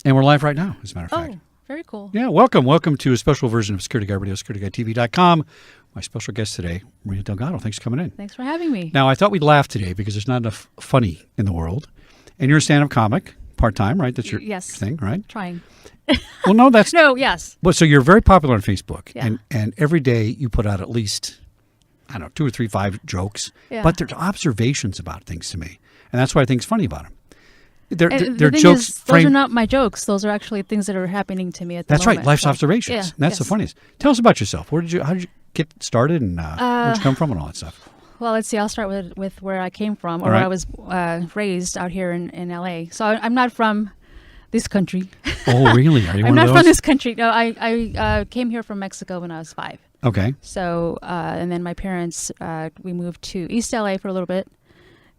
And we're live right now, as a matter of fact. Oh, very cool. Yeah, welcome. Welcome to a special version of Security Guy Radio, SecurityGuyTV.com. My special guest today, Maria Delgado. Thanks for coming in. Thanks for having me. Now, I thought we'd laugh today because there's not enough funny in the world. And you're a stand-up comic, part-time, right? That's your thing, right? Trying. Well, no, that's... No, yes. Well, so you're very popular on Facebook. Yeah. And every day you put out at least, I don't know, 2 or 3, 5 jokes. Yeah. But they're observations about things to me. And that's what I think is funny about them. They're the thing jokes is, framed... those are not my jokes. Those are actually things that are happening to me at the That's moment. right, life's So, observations. yeah, And that's the yes. funniest. Tell us about yourself. How did you get started, and where'd you come from, and all that stuff? Well, let's see. I'll start with where I came from, or All right. where I was raised out here in L.A. So I'm not from this country. Oh, really? Are you I'm one not of those? from this country. No, I came here from Mexico when I was 5. Okay. So, and then my parents, we moved to East LA for a little bit.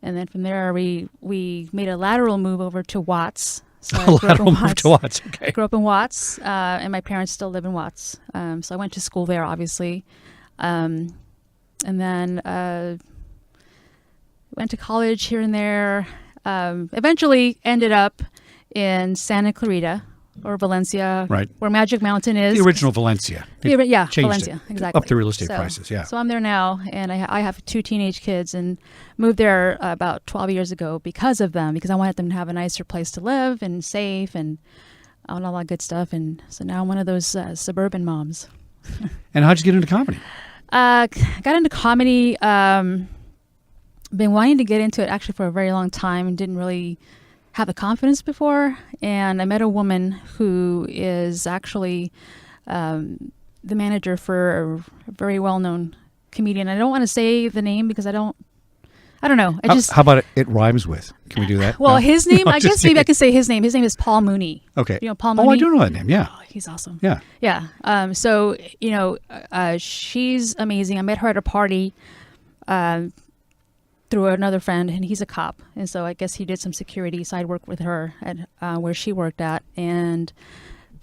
And then from there, we made a lateral move over to Watts. So I grew up in Lateral move Watts. to Watts. Okay. I grew up in Watts, and my parents still live in Watts. So I went to school there, obviously. And then went to college here and there. Eventually ended up in Santa Clarita or Valencia, Right. where Magic Mountain is. The original Valencia. They Yeah, changed Valencia, it. exactly. Up the real estate prices, yeah. So I'm there now, and I have 2 teenage kids, and moved there about 12 years ago because of them, because I wanted them to have a nicer place to live and safe and all that good stuff. And so now I'm one of those suburban moms. And how'd you get into comedy? Got into comedy. Been wanting to get into it actually for a very long time, and didn't really have the confidence before. And I met a woman who is actually the manager for a very well-known comedian. I don't want to say the name because I don't know. How about it rhymes with? Can we do that? Well, No? his name, No, I just guess maybe I kidding. can say his name. His name is Paul Mooney. Okay. You know Paul Mooney? Oh, I do know that name, yeah. Oh, he's awesome. Yeah. Yeah. So, she's amazing. I met her at a party through another friend, and he's a cop. And so I guess he did some security side work with her at where she worked at. And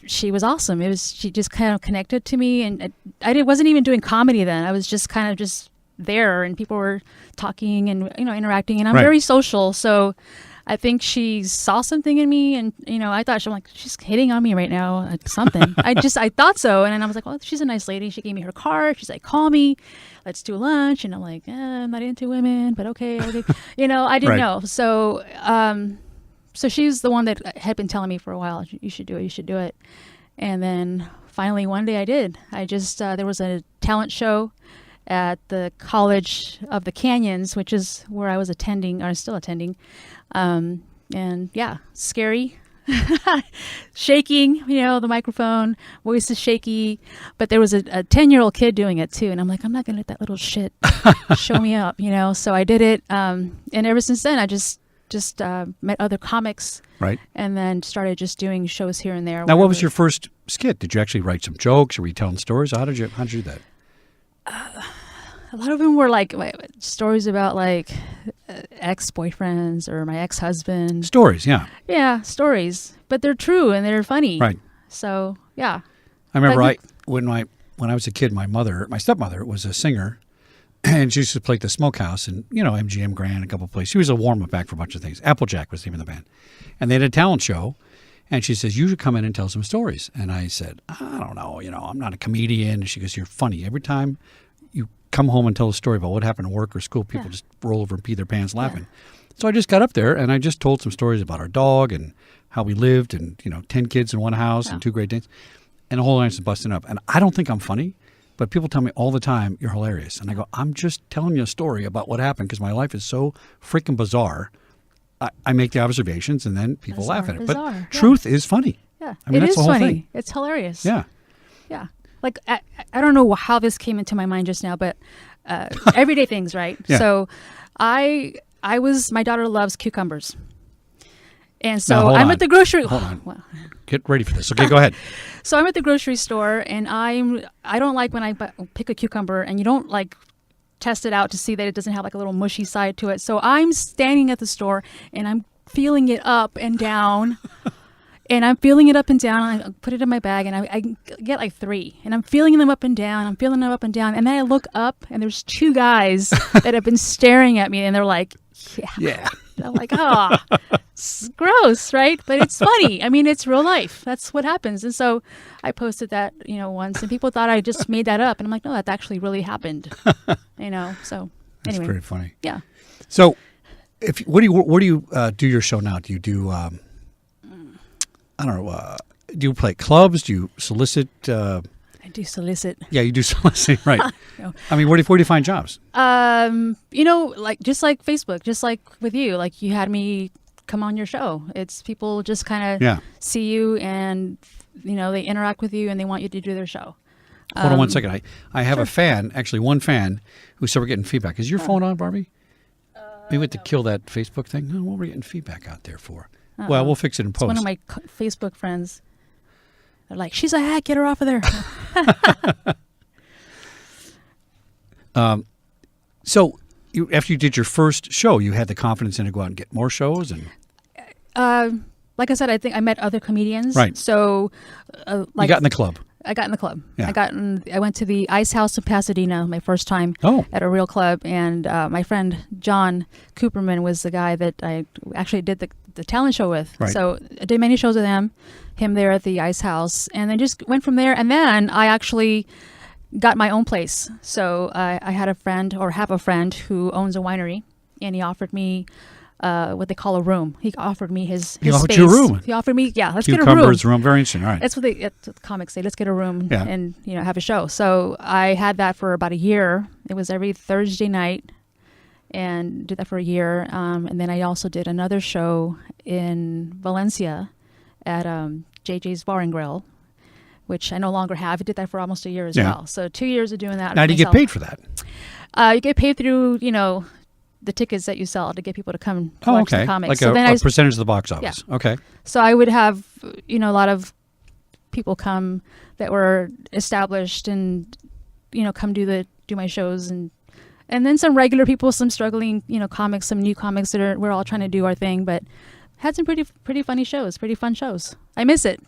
she was awesome. She just kind of connected to me. And I wasn't even doing comedy then. I was just kind of just there, and people were talking and, interacting. And I'm Right. very social. So I think she saw something in me, and I thought she's hitting on me right now, something. I thought so, and then I was like, well, she's a nice lady. She gave me her card. She's like, call me, let's do lunch, and I'm like, I'm not into women, but okay. I didn't Right. know. So, so she's the one that had been telling me for a while, you should do it, and then finally one day I did. I just there was a talent show at the College of the Canyons, which is where I was attending, or still attending. And yeah, scary, shaking, the microphone, voice is shaky, but there was a 10-year-old kid doing it too. And I'm like, I'm not going to let that little shit show me up, so I did it. And ever since then, I just met other comics, Right. and then started just doing shows here and there. Now, what was your first skit? Did you actually write some jokes, or were you telling stories? How did you do that? A lot of them were like stories about like ex-boyfriends or my ex-husband. Stories, yeah. Yeah, stories, but they're true and they're funny. Right. So yeah. I remember Like- when I was a kid, my stepmother was a singer, and she used to play at the Smokehouse, and MGM Grand, a couple of places. She was a warm-up act for a bunch of things. Applejack was the name of the band, and they had a talent show. And she says, you should come in and tell some stories. And I said, I don't know, I'm not a comedian. And she goes, you're funny. Every time you come home and tell a story about what happened at work or school, people just roll over and pee their pants laughing. So I just got up there and I just told some stories about our dog and how we lived, and 10 kids in one house and 2 Great Danes. And the whole audience is busting up. And I don't think I'm funny, but people tell me all the time, you're hilarious. And I go, I'm just telling you a story about what happened because my life is so freaking bizarre. I make the observations and then people laugh at it. Bizarre, But truth is funny. Yeah, I mean, it that's is the whole funny. thing. It's hilarious. Yeah. Yeah. Like I don't know how this came into my mind just now, but everyday things, right? Yeah. So my daughter loves cucumbers. And so Now, hold I'm on. at the grocery. Hold on. Well, Get ready for this. Okay, go ahead. so I'm at the grocery store, and I don't like when I pick a cucumber and you don't like test it out to see that it doesn't have like a little mushy side to it. So I'm standing at the store and I'm feeling it up and down. And I'm feeling it up and down. I put it in my bag, and I get like 3. And I'm feeling them up and down. I'm feeling them up and down. And then I look up, and there's 2 guys that have been staring at me, and they're like, Yeah. I'm like, oh, it's gross, right? But it's funny. I mean, it's real life. That's what happens. And so I posted that, once, and people thought I just made that up. And I'm like, no, that actually really happened. So That's anyway. pretty funny. Yeah. So, where do you do your show now? Do you do I don't know? Do you play clubs? Do you solicit? I do solicit. Yeah, you do solicit, right? No. I mean, where do you find jobs? Just like Facebook, just like with you, like you had me come on your show. It's people just kind of see you and they interact with you and they want you to do their show. Hold on one second. I have a fan, actually one fan, who said we're getting feedback. Is your phone on, Barbie? Maybe we have to kill that Facebook thing. No, what are we getting feedback out there for? Well, we'll fix it in post. It's one of my Facebook friends. They're like, she's a hack. Get her off of there. So after you did your first show, you had the confidence to go out and get more shows? And like I said, I think I met other comedians. Right. So you got in the club. I got in the club. Yeah. I went to the Ice House in Pasadena my first time at a real club, and my friend John Cooperman was the guy that I actually did the talent show with. Right. So I did many shows with him there at the Ice House, and then just went from there. And then I actually got my own place. So I had have a friend who owns a winery, and he offered me what they call a room. He offered me his offered space. you a room? He offered me, let's get a room. Cucumbers room, very interesting. All right. That's what the comics say. Let's get a room Yeah. and have a show. So I had that for about a year. It was every Thursday night, and did that for a year. And then I also did another show in Valencia at JJ's Bar and Grill, which I no longer have. I did that for almost a year as well. So 2 years of doing that. Now, do you get paid for that? You get paid through the tickets that you sell to get people to come watch the comics. Like so a percentage of the box office. Yeah. Okay. So I would have, a lot of people come that were established and, come do my shows, and then some regular people, some struggling, comics, some new comics we're all trying to do our thing, but had some pretty funny shows, pretty fun shows. I miss it.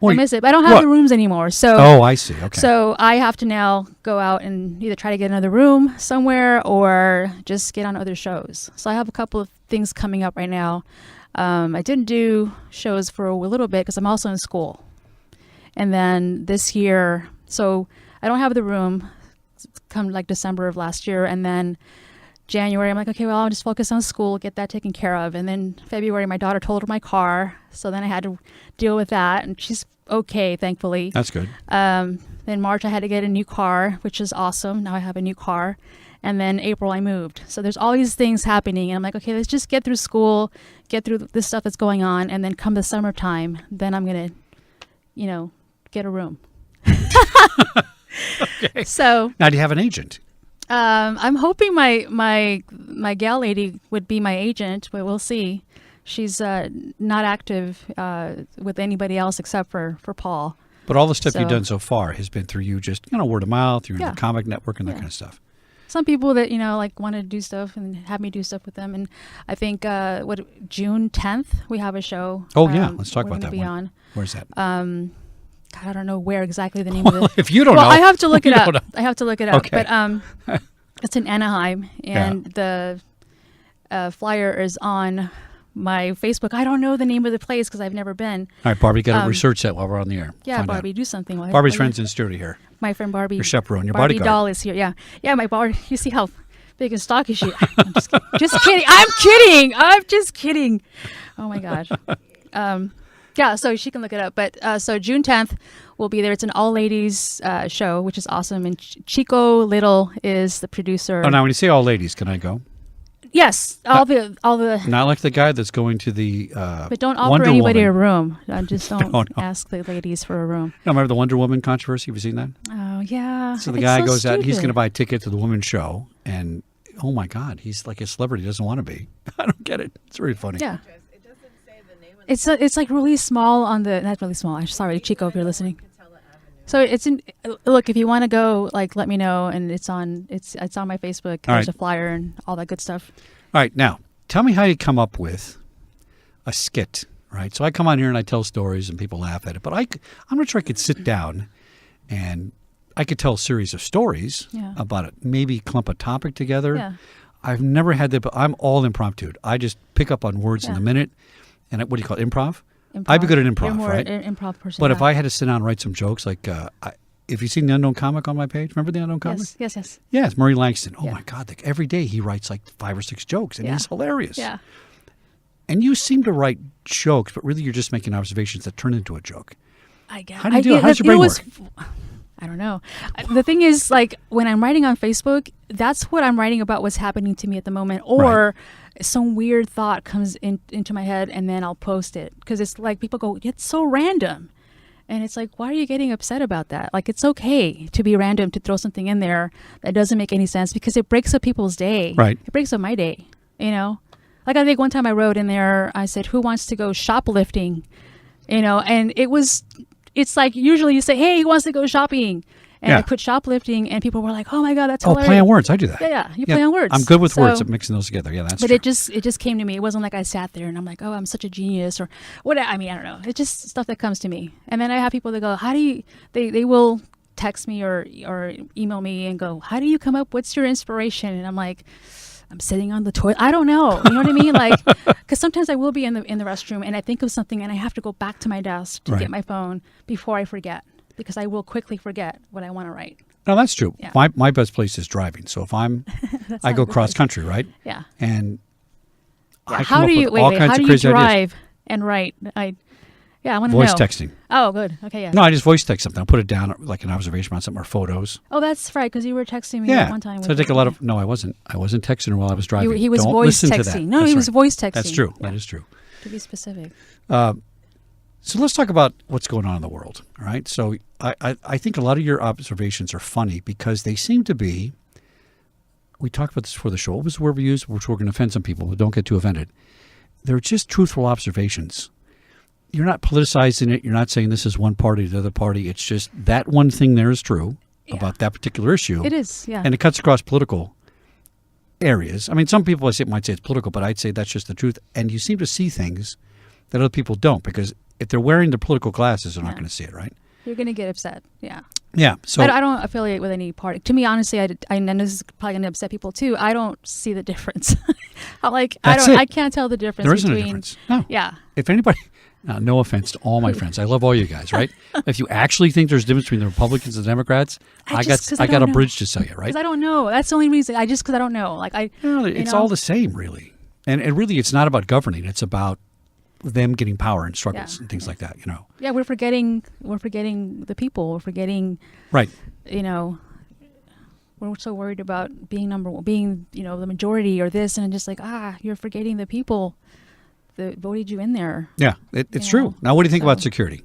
I miss it. But I don't have the rooms anymore. So I see. Okay. So I have to now go out and either try to get another room somewhere or just get on other shows. So I have a couple of things coming up right now. I didn't do shows for a little bit because I'm also in school. And then this year, so I don't have the room come like December of last year. And then January, I'm like, okay, well, I'll just focus on school, get that taken care of. And then February, my daughter totaled my car. So then I had to deal with that. And she's okay, thankfully. That's good. Then March, I had to get a new car, which is awesome. Now I have a new car. And then April, I moved. So there's all these things happening. And I'm like, okay, let's just get through school, get through this stuff that's going on. And then come the summertime, then I'm going to, get a room. Okay. So now, do you have an agent? I'm hoping my gal lady would be my agent, but we'll see. She's not active with anybody else except for Paul. But all the stuff you've done so far has been through you, just word of mouth, you're in the comic network and that kind of stuff. Some people that like want to do stuff and have me do stuff with them, and I think June 10th we have a show. Oh yeah, let's talk about that be one. On. Where's that? God, I don't know where exactly the name of it. If you don't know, I have to look it up. I have to look it up. Okay. But it's in Anaheim, and the flyer is on my Facebook. I don't know the name of the place because I've never been. All right, Barbie, got to research that while we're on the air. Yeah, Find Barbie, out. do something. Barbie's friends in studio here. My friend Barbie. Your chaperone, your Barbie bodyguard. doll is here. Yeah, my Barbie. You see how big and stocky she is. I'm just kidding. I'm just kidding. Oh my gosh. Yeah, so she can look it up. But so June 10th, we'll be there. It's an all-ladies show, which is awesome. And Chico Little is the producer. Oh, now when you say all ladies, can I go? Yes, all the. Not like the guy that's going to the but don't offer Wonder anybody Woman. a room. Just don't No. ask the ladies for a room. No, remember the Wonder Woman controversy? Have you seen that? Oh yeah. So the It's guy so goes out. He's stupid. going to buy a ticket to the woman's show, and oh my God, he's like a celebrity. He doesn't want to be. I don't get it. It's really funny. Yeah. It doesn't say the name of It's like really small on the. Not really small. I'm sorry, Chico, if you're listening. So it's in. Look, if you want to go, like, let me know, and it's on my Facebook. All There's right. a flyer and all that good stuff. All right, now tell me how you come up with a skit. Right. So I come on here and I tell stories, and people laugh at it. But I'm not sure I could sit down and I could tell a series of stories Yeah. about it. Maybe clump a topic together. Yeah. I've never had that, but I'm all impromptu. I just pick up on words in the minute. And what do you call it? Improv? I'd be good at improv, You're more right? an improv person. But if I had to sit down and write some jokes, like if you've seen the Unknown Comic on my page, remember the Unknown Comic? Yes. Yeah, it's Murray Langston. Oh Yeah. my God! Like every day he writes like 5 or 6 jokes, and he's hilarious. Yeah. And you seem to write jokes, but really you're just making observations that turn into a joke. I guess. How do you do it? How's your brain work? I don't know. The thing is, like, when I'm writing on Facebook, that's what I'm writing about what's happening to me at the moment. Or some weird thought comes into my head, and then I'll post it. Because it's like people go, it's so random. And it's like, why are you getting upset about that? Like, it's okay to be random, to throw something in there that doesn't make any sense because it breaks up people's day. Right. It breaks up my day, you know? Like, I think one time I wrote in there, I said, who wants to go shoplifting? You know, and it's like usually you say, hey, who wants to go shopping? And I put shoplifting, and people were like, oh my God, that's hilarious. Play on words. I do that. Yeah, you play on words. I'm good with words at mixing those together. Yeah, that's But true. it just came to me. It wasn't like I sat there and I'm like, oh, I'm such a genius or what. I mean, I don't know. It's just stuff that comes to me. And then I have people that go, how do you, they will text me or email me and go, how do you come up? What's your inspiration? And I'm like, I'm sitting on the toilet. I don't know. You know what I mean? Like, because sometimes I will be in the restroom and I think of something and I have to go back to my desk to get my phone before I forget, because I will quickly forget what I want to write. No, that's true. Yeah. My best place is driving. So if I go cross country, right? Yeah. And I how do you how do you drive and write? I want to know. Voice texting. Oh, good. Okay, yeah. No, I just voice text something. I'll put it down like an observation on something or photos. Oh, that's right, because you were texting me at one time. So I take a lot of. No, I wasn't. I wasn't texting her while I was driving. He was Don't voice listen texting. to that. No, That's he was right. voice texting. That's true. Yeah. That is true. To be specific. So let's talk about what's going on in the world. All right. So I think a lot of your observations are funny because they seem to be. We talked about this before the show. What was the word we used? Which we're going to offend some people, but don't get too offended. They're just truthful observations. You're not politicizing it. You're not saying this is one party to the other party. It's just that one thing there is true about that particular issue. It is, yeah. And it cuts across political areas. I mean, some people might say it's political, but I'd say that's just the truth. And you seem to see things that other people don't, because if they're wearing the political glasses, they're not going to see it, right? You're going to get upset, yeah. Yeah. So I don't affiliate with any party. To me, honestly, and this is probably going to upset people too, I don't see the difference. I'm like, I can't tell the difference. There isn't between, a difference. No. Yeah. If anybody... Now, no offense to all my friends. I love all you guys, right? If you actually think there's a difference between the Republicans and the Democrats, I got a bridge to sell you, right? Because I don't know. That's the only reason. Because I don't know. Like it's all the same, really. And really, it's not about governing. It's about them getting power and struggles and things like that. You know. Yeah, we're forgetting the people. We're forgetting. Right. You know. We're so worried about being the majority or this, and just like you're forgetting the people that voted you in there. Yeah, it's true. Now, what do you think about security?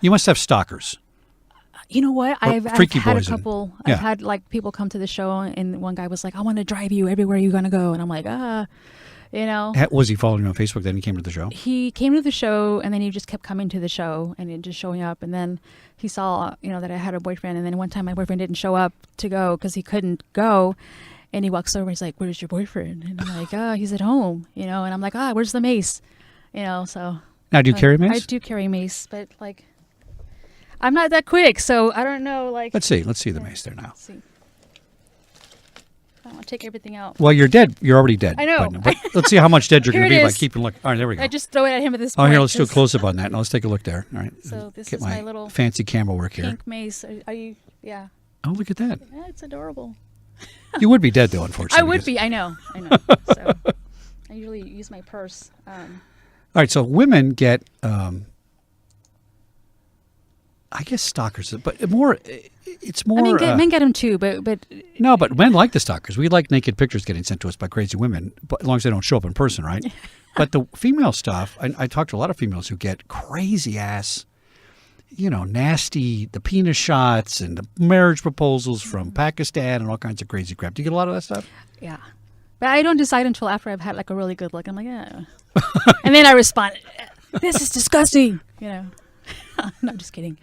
You must have stalkers. You know what? I've had a couple. Yeah. I've had like people come to the show, and one guy was like, "I want to drive you everywhere you're gonna go," and I'm like, you know. Was he following you on Facebook? Then he came to the show. He came to the show, and then he just kept coming to the show, and just showing up. And then he saw, that I had a boyfriend, and then one time my boyfriend didn't show up to go because he couldn't go. And he walks over, he's like, where's your boyfriend? And I'm like, he's at home, And I'm like, where's the mace? So. Now, do you carry mace? I do carry mace, but like, I'm not that quick, so I don't know, like. Let's see the mace there now. Let's see. I want to take everything out. Well, you're dead. You're already dead. I know. But let's see how much dead you're going to be by is. keeping looking. All right, there we go. I just throw it at him at this point. Oh, here, let's do a close-up on that. Now, let's take a look there. All right. So this Get is my little fancy camera work here. pink mace. Are you, yeah. Oh, look at that. Yeah, it's adorable. You would be dead, though, unfortunately. I would be. I know. So I usually use my purse. All right. So women get, I guess, stalkers, but more. It's more. I mean, men get them too, but no, but men like the stalkers. We like naked pictures getting sent to us by crazy women, but as long as they don't show up in person, right? But the female stuff, I talk to a lot of females who get crazy ass. Nasty, the penis shots and the marriage proposals from Pakistan and all kinds of crazy crap. Do you get a lot of that stuff? Yeah. But I don't decide until after I've had like a really good look. I'm like, yeah. And then I respond, this is disgusting. No, I'm just kidding.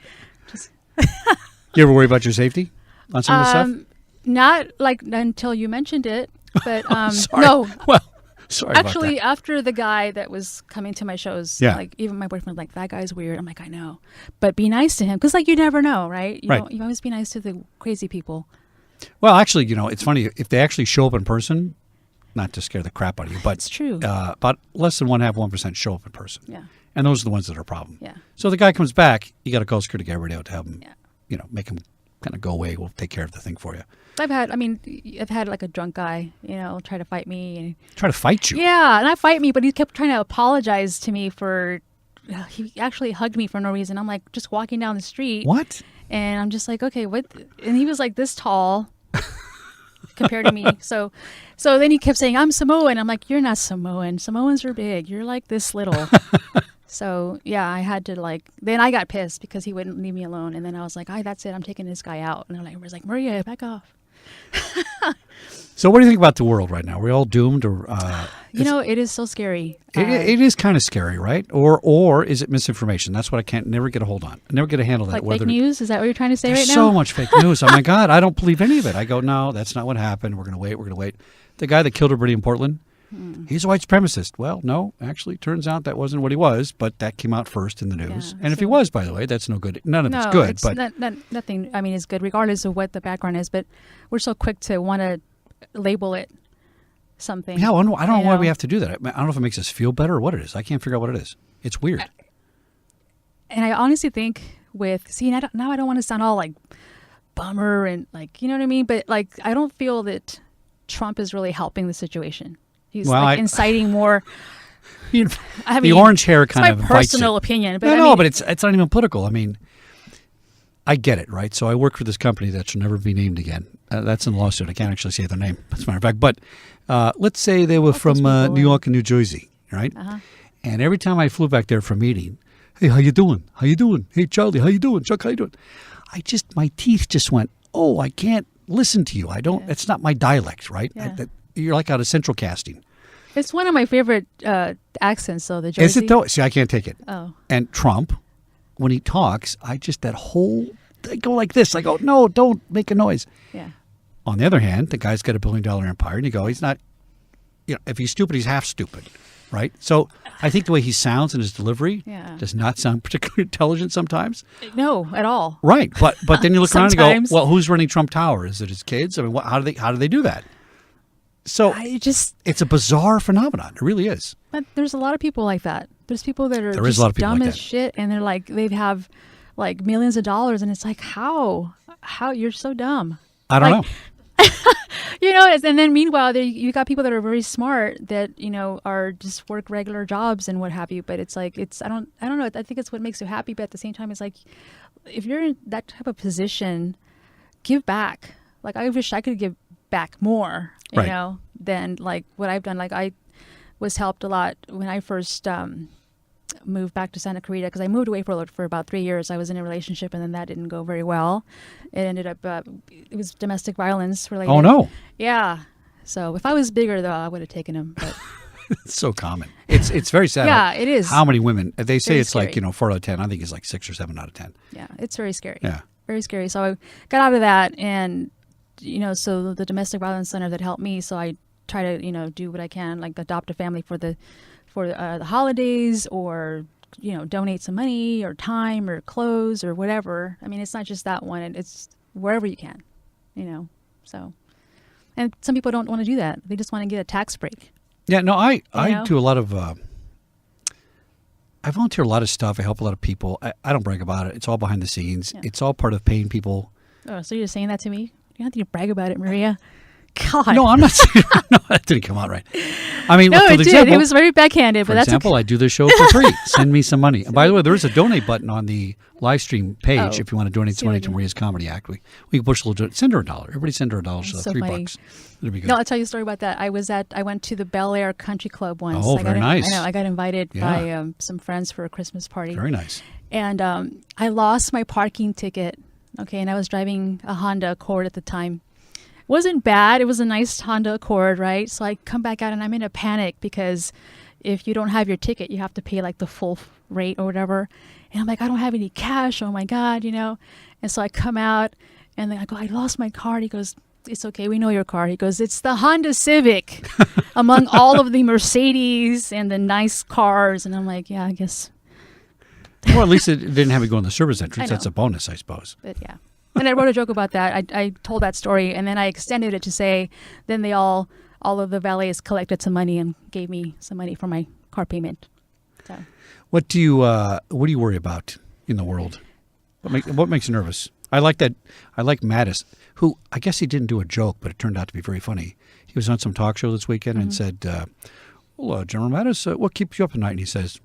You ever worry about your safety on some of the stuff? Not like until you mentioned it. But Sorry. No. Well, sorry actually, about that. after the guy that was coming to my shows, like even my boyfriend, like, that guy's weird. I'm like, I know, but be nice to him, because like you never know, right? You always be nice to the crazy people. Well, actually, it's funny if they actually show up in person. not to scare the crap out of you, but It's true. about less than 1% show up in person. Yeah. And those are the ones that are a problem. Yeah. So the guy comes back, you got to call security guard out to have him, Yeah. make him kind of go away. We'll take care of the thing for you. I've had like a drunk guy, try to fight me. And, Try to fight you. yeah, not fight me, but he kept trying to apologize to me for. He actually hugged me for no reason. I'm like just walking down the street. What? And I'm just like, okay, what? And he was like this tall compared to me. So then he kept saying, I'm Samoan. I'm like, you're not Samoan. Samoans are big. You're like this little. So yeah, I had to then I got pissed because he wouldn't leave me alone. And then I was like, that's it. I'm taking this guy out. And I was like, Maria, back off. So what do you think about the world right now? Are we all doomed, or it is so scary. it is kind of scary, right? Or is it misinformation? That's what I can't never get a hold on. I never get a handle on that. Like fake news? Is that what you're trying to say right There's now? so much fake news. Oh my God, I don't believe any of it. I go, no, that's not what happened. We're gonna wait. The guy that killed everybody in Portland, he's a white supremacist. Well, no, actually, turns out that wasn't what he was, but that came out first in the news. Yeah, and if he was, by the way, that's no good. None of it's good. But nothing. I mean, is good regardless of what the background is. But we're so quick to want to label it something. yeah, I don't know why we have to do that. I don't know if it makes us feel better or what it is. I can't figure out what it is. It's weird. And I honestly think now I don't want to sound all like bummer and you know what I mean. But I don't feel that Trump is really helping the situation. He's inciting more. The orange hair kind of invites my personal opinion. But but it's not even political. I mean, I get it, right? So I work for this company that should never be named again. That's in the lawsuit. I can't actually say their name, as a matter of fact. But let's say they were from New York and New Jersey, right? Uh-huh. And every time I flew back there for a meeting, hey, how you doing? How you doing? Hey, Charlie, how you doing? Chuck, how you doing? My teeth just went, oh, I can't listen to you. I don't. Yeah. It's not my dialect, right? Yeah. You're like out of central casting. It's one of my favorite accents, though. The Jersey. Is it though? See, I can't take it. Oh. And Trump, when he talks, I go like this. I go, no, don't make a noise. Yeah. On the other hand, the guy's got $1 billion empire, and you go, he's not. If he's stupid, he's half stupid, right? So I think the way he sounds and his delivery does not sound particularly intelligent sometimes. No, at all. Right, but then you look around and Sometimes. go, well, who's running Trump Tower? Is it his kids? I mean, how do they do that? So it's a bizarre phenomenon. It really is. But there's a lot of people like that. There's people that are There is a lot of people dumb like as that. shit, and they have millions of dollars, and it's like, how you're so dumb. I don't know. And then meanwhile, you got people that are very smart that are just work regular jobs and what have you. But it's I don't know. I think it's what makes you happy. But at the same time, it's like if you're in that type of position, give back. I wish I could give back more. Than what I've done. I was helped a lot when I first moved back to Santa Clarita, because I moved away for about 3 years. I was in a relationship, and then that didn't go very well. It ended up it was domestic violence related. Oh no. Yeah. So if I was bigger, though, I would have taken him. But It's so common. It's very sad. Yeah, it is. How many women? They say Very it's scary. 4 out of 10. I think it's 6 or 7 out of 10. yeah, it's very scary. Yeah. Very scary. So I got out of that, and so the domestic violence center that helped me. So I try to do what I can, like adopt a family for the holidays, or donate some money or time or clothes or whatever. I mean, it's not just that one; it's wherever you can, So, and some people don't want to do that; they just want to get a tax break. Yeah, no, I know? do a lot of. I volunteer a lot of stuff. I help a lot of people. I don't brag about it. It's all behind the scenes. Yeah. It's all part of paying people. Oh, so you're saying that to me? You don't have to brag about it, Maria. God. No, I'm not saying. No, that didn't come out right. I mean, No, for it did. example, It was very backhanded, for but that's example, okay. I do this show for free. Send me some money. And by the way, there is a donate button on the live stream page Oh. if you want to donate some money to Maria's Comedy Act. We can push a little. Send her $1. Everybody send her $1. So so $3. funny. It'll be good. No, I'll tell you a story about that. I went to the Bel Air Country Club once. Oh, very nice. I know. I got invited Yeah. by some friends for a Christmas party. Very nice. And I lost my parking ticket. Okay, and I was driving a Honda Accord at the time. It wasn't bad. It was a nice Honda Accord, right? So I come back out, and I'm in a panic because if you don't have your ticket, you have to pay the full rate or whatever. And I'm like, I don't have any cash. Oh my God, And so I come out, and then I go, I lost my card. He goes, it's okay. We know your car. He goes, it's the Honda Civic among all of the Mercedes and the nice cars. And I'm like, yeah, I guess. Well, at least it didn't have to go in the service entrance. I know. That's a bonus, I suppose. But yeah. And I wrote a joke about that. I told that story, and then I extended it to say, then they all all of the valets collected some money and gave me some money for my car payment. So What do you worry about in the world? What makes you nervous? I like that. I like Mattis, who I guess he didn't do a joke, but it turned out to be very funny. He was on some talk show this weekend and said, "Well, General Mattis, what keeps you up at night?" And he says,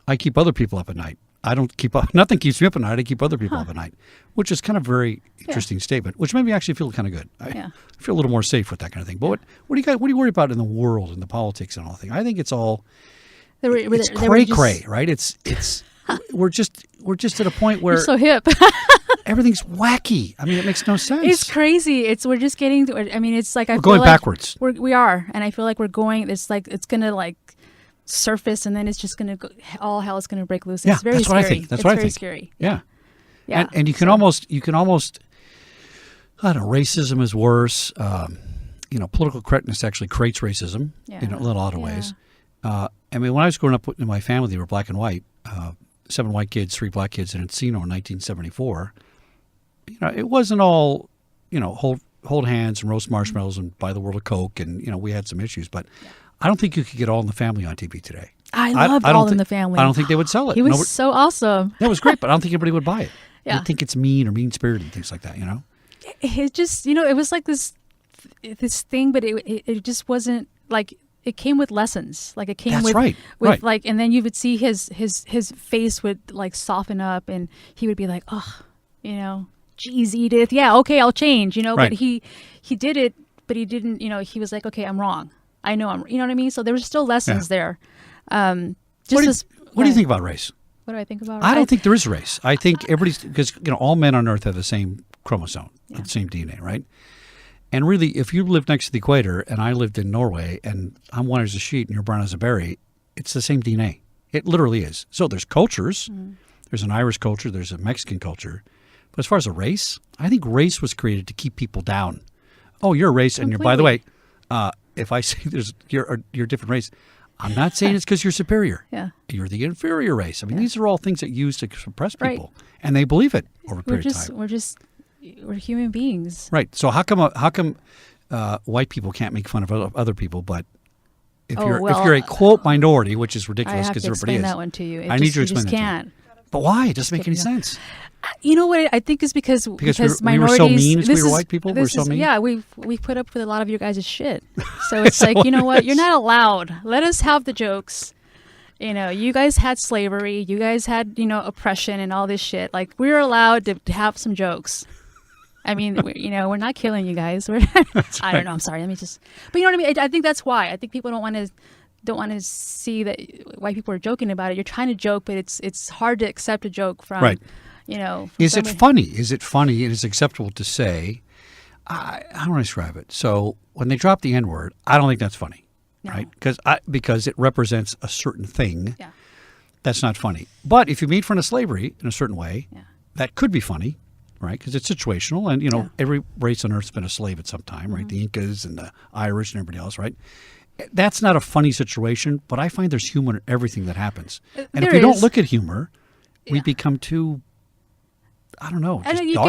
"I keep other people up at night. I don't keep up. Nothing keeps me up at night. I keep other people up at night," which is kind of a very interesting statement. Which made me actually feel kind of good. I feel a little more safe with that kind of thing. But what do you worry about in the world and the politics and all the thing? I think it's all it's cray, right? It's we're just at a point where you're so hip. everything's wacky. I mean, it makes no sense. It's crazy. We're just getting. I mean, it's like we're going backwards. We are, and I feel like we're going. It's like it's gonna like surface, and then it's just gonna go, all hell is gonna break loose. It's very that's scary. what I think. That's it's what I very think. Scary. Yeah. Yeah. And you can almost. I don't know. Racism is worse. Political correctness actually creates racism in a lot of ways. I mean, when I was growing up in my family, they were black and white. 7 white kids, 3 black kids in Encino in 1974. It wasn't all, hold hands and roast marshmallows and buy the world of Coke, and we had some issues. But I don't think you could get All in the Family on TV today. I loved All in the Family. I don't think they would sell it. He was so awesome. That was great, but I don't think anybody would buy it. Yeah. They'd think it's mean or mean-spirited and things like that. It just, it was like this thing, but it just wasn't like. It came with lessons, like it came That's with right. like, and then you would see his face would like soften up, and he would be like, oh, geez, Edith, yeah, okay, I'll change, Right. But he did it, but he didn't, he was like, okay, I'm wrong, I know you know what I mean. So there were still lessons there. What do you think about race? What do I think about? I don't think there is a race. I think everybody's because all men on Earth have the same chromosome, the same DNA, right? And really, if you live next to the equator and I lived in Norway and I'm white as a sheet and you're brown as a berry, it's the same DNA. It literally is. So there's cultures. There's an Irish culture. There's a Mexican culture. But as far as a race, I think race was created to keep people down. Oh, you're a race. And by the way, if I say you're a different race, I'm not saying it's because you're superior. Yeah. You're the inferior race. I mean, these are all things that use to suppress people. And they believe it over a period of time. We're human beings. Right. So how come white people can't make fun of other people, but if you're a quote minority, which is ridiculous because everybody is. I have to explain that one to you. I need you to explain that. You just can't. But why? It doesn't make any sense. You know what? I think it's because we minorities. were so mean as we were white people. We're so mean. Yeah, we put up with a lot of your guys' shit. So it's like, you know what? You're not allowed. Let us have the jokes. You guys had slavery. You guys had oppression and all this shit. Like, we're allowed to have some jokes. I mean, we're not killing you guys. I don't know. I'm sorry. Let me just. But you know what I mean. I think that's why. I think people don't want to see that white people are joking about it. You're trying to joke, but it's hard to accept a joke from. Right. Is somebody. it funny? Is it funny? It is acceptable to say. How do I describe it? So when they drop the N-word, I don't think that's funny, right? Because it represents a certain thing. Yeah. That's not funny. But if you made fun of slavery in a certain way, that could be funny. Right, because it's situational, and every race on Earth's been a slave at some time, right? The Incas and the Irish and everybody else, right? That's not a funny situation, but I find there's humor in everything that happens. And if we don't look at humor, we become too, I don't know, just dark. You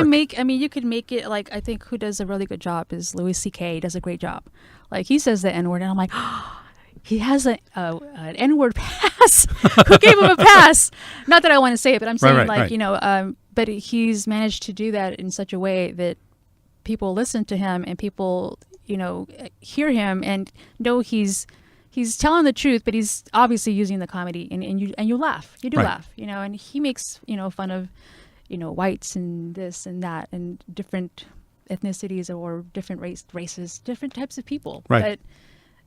could make it like, I think who does a really good job is Louis C.K. does a great job. Like, he says the N-word, and I'm like, oh, he has an N-word pass. Who gave him a pass? Not that I want to say it, but I'm saying but he's managed to do that in such a way that people listen to him and people, hear him and know he's telling the truth, but he's obviously using the comedy and you laugh. You do laugh, and he makes, fun of, whites and this and that and different ethnicities or different races, different types of people. Right.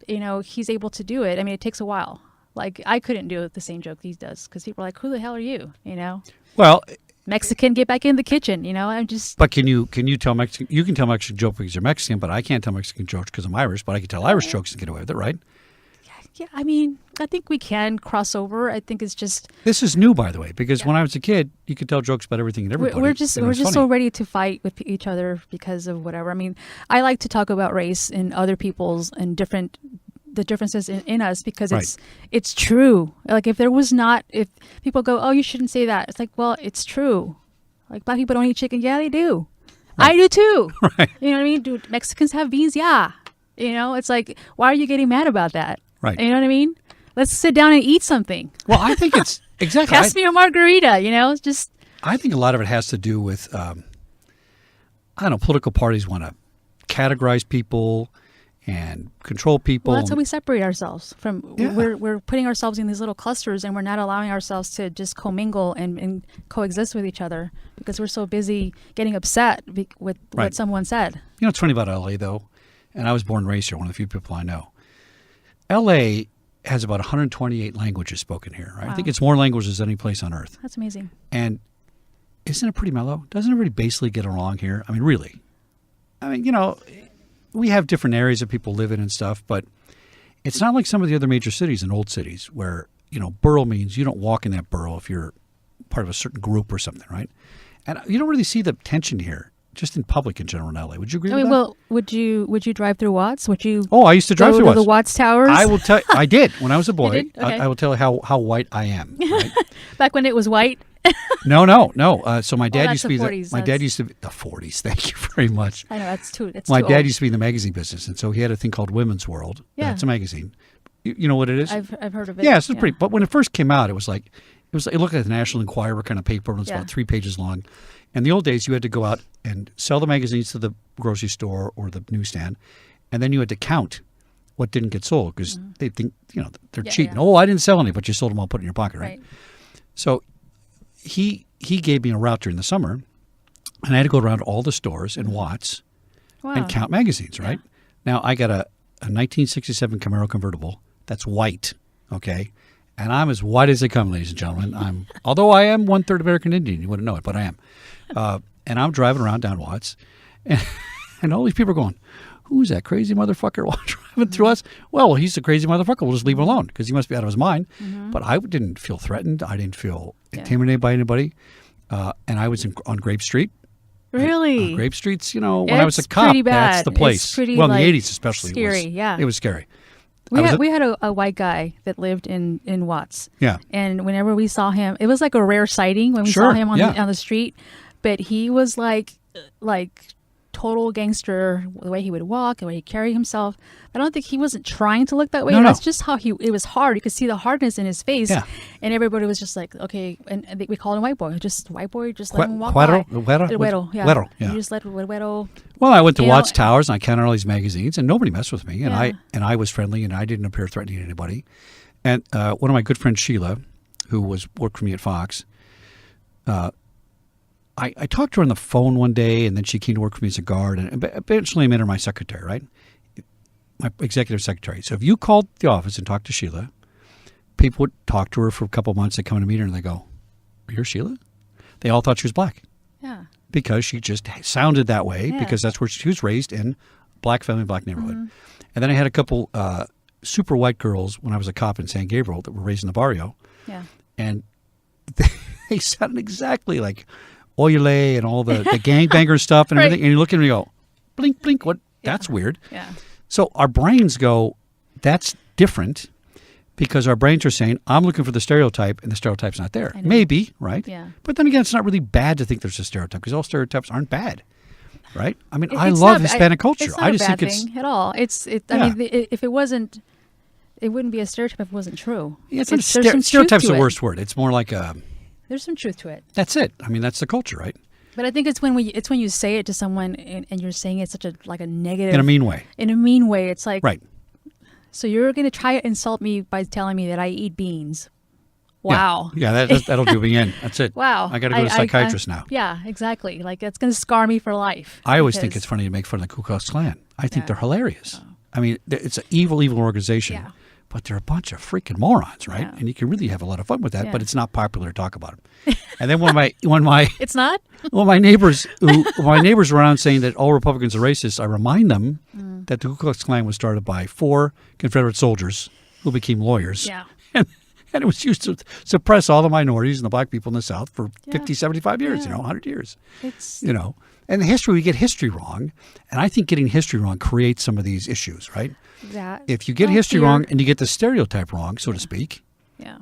But, he's able to do it. I mean, it takes a while. Like, I couldn't do the same joke he does because people are like, who the hell are you? Well, Mexican, get back in the kitchen. I'm just. But can you tell Mexican? You can tell Mexican jokes because you're Mexican, but I can't tell Mexican jokes because I'm Irish. But I can tell Irish jokes and get away with it, right? Yeah, I mean, I think we can cross over. I think it's just. This is new, by the way, because when I was a kid, you could tell jokes about everything and everybody. We're just so ready to fight with each other because of whatever. I mean, I like to talk about race and other people's and the differences in us because it's true. Like, if people go, oh, you shouldn't say that. It's like, well, it's true. Like, black people don't eat chicken. Yeah, they do. Right. I do too. Right. You know what I mean? Do Mexicans have beans? Yeah. You know, it's like, why are you getting mad about that? Right. You know what I mean? Let's sit down and eat something. Well, I think it's exactly. Pass me a margarita. You know, it's just. I think a lot of it has to do with, I don't know, political parties want to categorize people and control people. Well, that's how we separate ourselves from. Yeah. We're putting ourselves in these little clusters, and we're not allowing ourselves to just commingle and coexist with each other because we're so busy getting upset with Right. what someone said. You know what's funny about L.A., though? And I was born and raised here, one of the few people I know. L.A. has about 128 languages spoken here, right? I Wow. think it's more languages than any place on earth. That's amazing. And isn't it pretty mellow? Doesn't everybody basically get along here? I mean, really. I mean, you know, we have different areas that people live in and stuff, but it's not like some of the other major cities and old cities where, you know, borough means you don't walk in that borough if you're part of a certain group or something, right? And you don't really see the tension here, just in public in general in LA. Would you agree I with mean, that? well, would you drive through Watts? Would you? Oh, I used to drive go through to Watts. the Watts Towers. I will tell. I did when I was a boy. did? Okay. I will tell you how white I am. Right? Back when it was white. No. So my dad that's used to the be 40s, my dad used to be the 40s. Thank you very much. I know that's too. It's My too dad old. used to be in the magazine business, and so he had a thing called Women's World. Yeah. It's a magazine. You know what it is? I've heard of it. Yeah, it's pretty. But when it first came out, it looked like the National Enquirer kind of paper, and it's Yeah. about 3 pages long. In the old days, you had to go out and sell the magazines to the grocery store or the newsstand, and then you had to count what didn't get sold because they think they're Yeah, cheating. yeah. Oh, I didn't sell any, but you sold them all, put it in your pocket, right? Right. So he gave me a route during the summer, and I had to go around all the stores in Watts Wow. and count magazines, right? Now, I got a 1967 Camaro convertible that's white, okay? And I'm as white as they come, ladies and gentlemen. Although I am 1/3 American Indian, you wouldn't know it, but I am. And I'm driving around down Watts, and all these people are going, who's that crazy motherfucker driving through us? Well, he's a crazy motherfucker. We'll just leave him alone because he must be out of his mind. But I didn't feel threatened. I didn't feel intimidated by anybody. And I was on Grape Street. Really? Grape Street's, when I was a It's cop, pretty that's bad. the place. It's pretty, well, in like, the 80s especially. scary, yeah. It was scary. We had a white guy that lived in Watts. Yeah. And whenever we saw him, it was like a rare sighting when we Sure, saw him on yeah. the street. But he was like total gangster, the way he would walk, the way he carried himself. I don't think he wasn't trying to look that way. No. That's just how it was hard. You could see the hardness in his face. Yeah. And everybody was just like, okay. And we called him white boy. Just let him walk Güero? by. Güero? Güero, yeah. You just let Güero. Well, I went to You know, Watts Towers and I counted all these magazines, and nobody messed with me, and Yeah. I was friendly, and I didn't appear threatening to anybody. And one of my good friends, Sheila, who worked for me at Fox, I talked to her on the phone one day, and then she came to work for me as a guard, and eventually I made her my secretary, right? My executive secretary. So if you called the office and talked to Sheila, people would talk to her for a couple of months. They come in to meet her, and they go, "You're Sheila?" They all thought she was black. Yeah. Because she just sounded that way, Yeah. because that's where she was raised in, black family, black neighborhood. And then I had a couple super white girls when I was a cop in San Gabriel that were raised in the barrio, Yeah. and they sounded exactly like Oyele and all the gangbanger stuff and Right. everything. And you look at them and you go, blink, blink, what? That's weird. Yeah. So our brains go, that's different, because our brains are saying, I'm looking for the stereotype, and the stereotype's not there. I know. Maybe, right? Yeah. But then again, it's not really bad to think there's a stereotype, because all stereotypes aren't bad, right? I mean, I It's love not- Hispanic culture. It's not I a just bad think it's thing at all. I Yeah. mean, if it wasn't, it wouldn't be a stereotype if it wasn't true. yeah, it's There's some truth stereotype's to the it. worst word. It's more like There's some truth to it. that's it. I mean, that's the culture, right? But I think it's when you say it to someone and you're saying it such a negative In a mean way, in a mean way. It's like, right? so you're going to try to insult me by telling me that I eat beans. Wow. Yeah, that'll do me in. That's it. Wow. I got to go to a psychiatrist now. Yeah, exactly. Like, that's going to scar me for life. I always think because- it's funny to make fun of the Ku Klux Klan. I think Yeah. they're hilarious. I mean, it's an evil organization, Yeah. but they're a bunch of freaking morons, right? Yeah. And you can really have a lot of fun with that, Yeah. but it's not popular to talk about them. And then when my It's not? my neighbors were around saying that all Republicans are racist, I remind them that the Ku Klux Klan was started by 4 Confederate soldiers who became lawyers. Yeah. And it was used to suppress all the minorities and the black people in the South for Yeah. 50, 75 years, Yeah. 100 years. It's And the history, we get history wrong. And I think getting history wrong creates some of these issues, right? that. If you get Well, history fear. wrong and you get the stereotype wrong, so to speak, Yeah.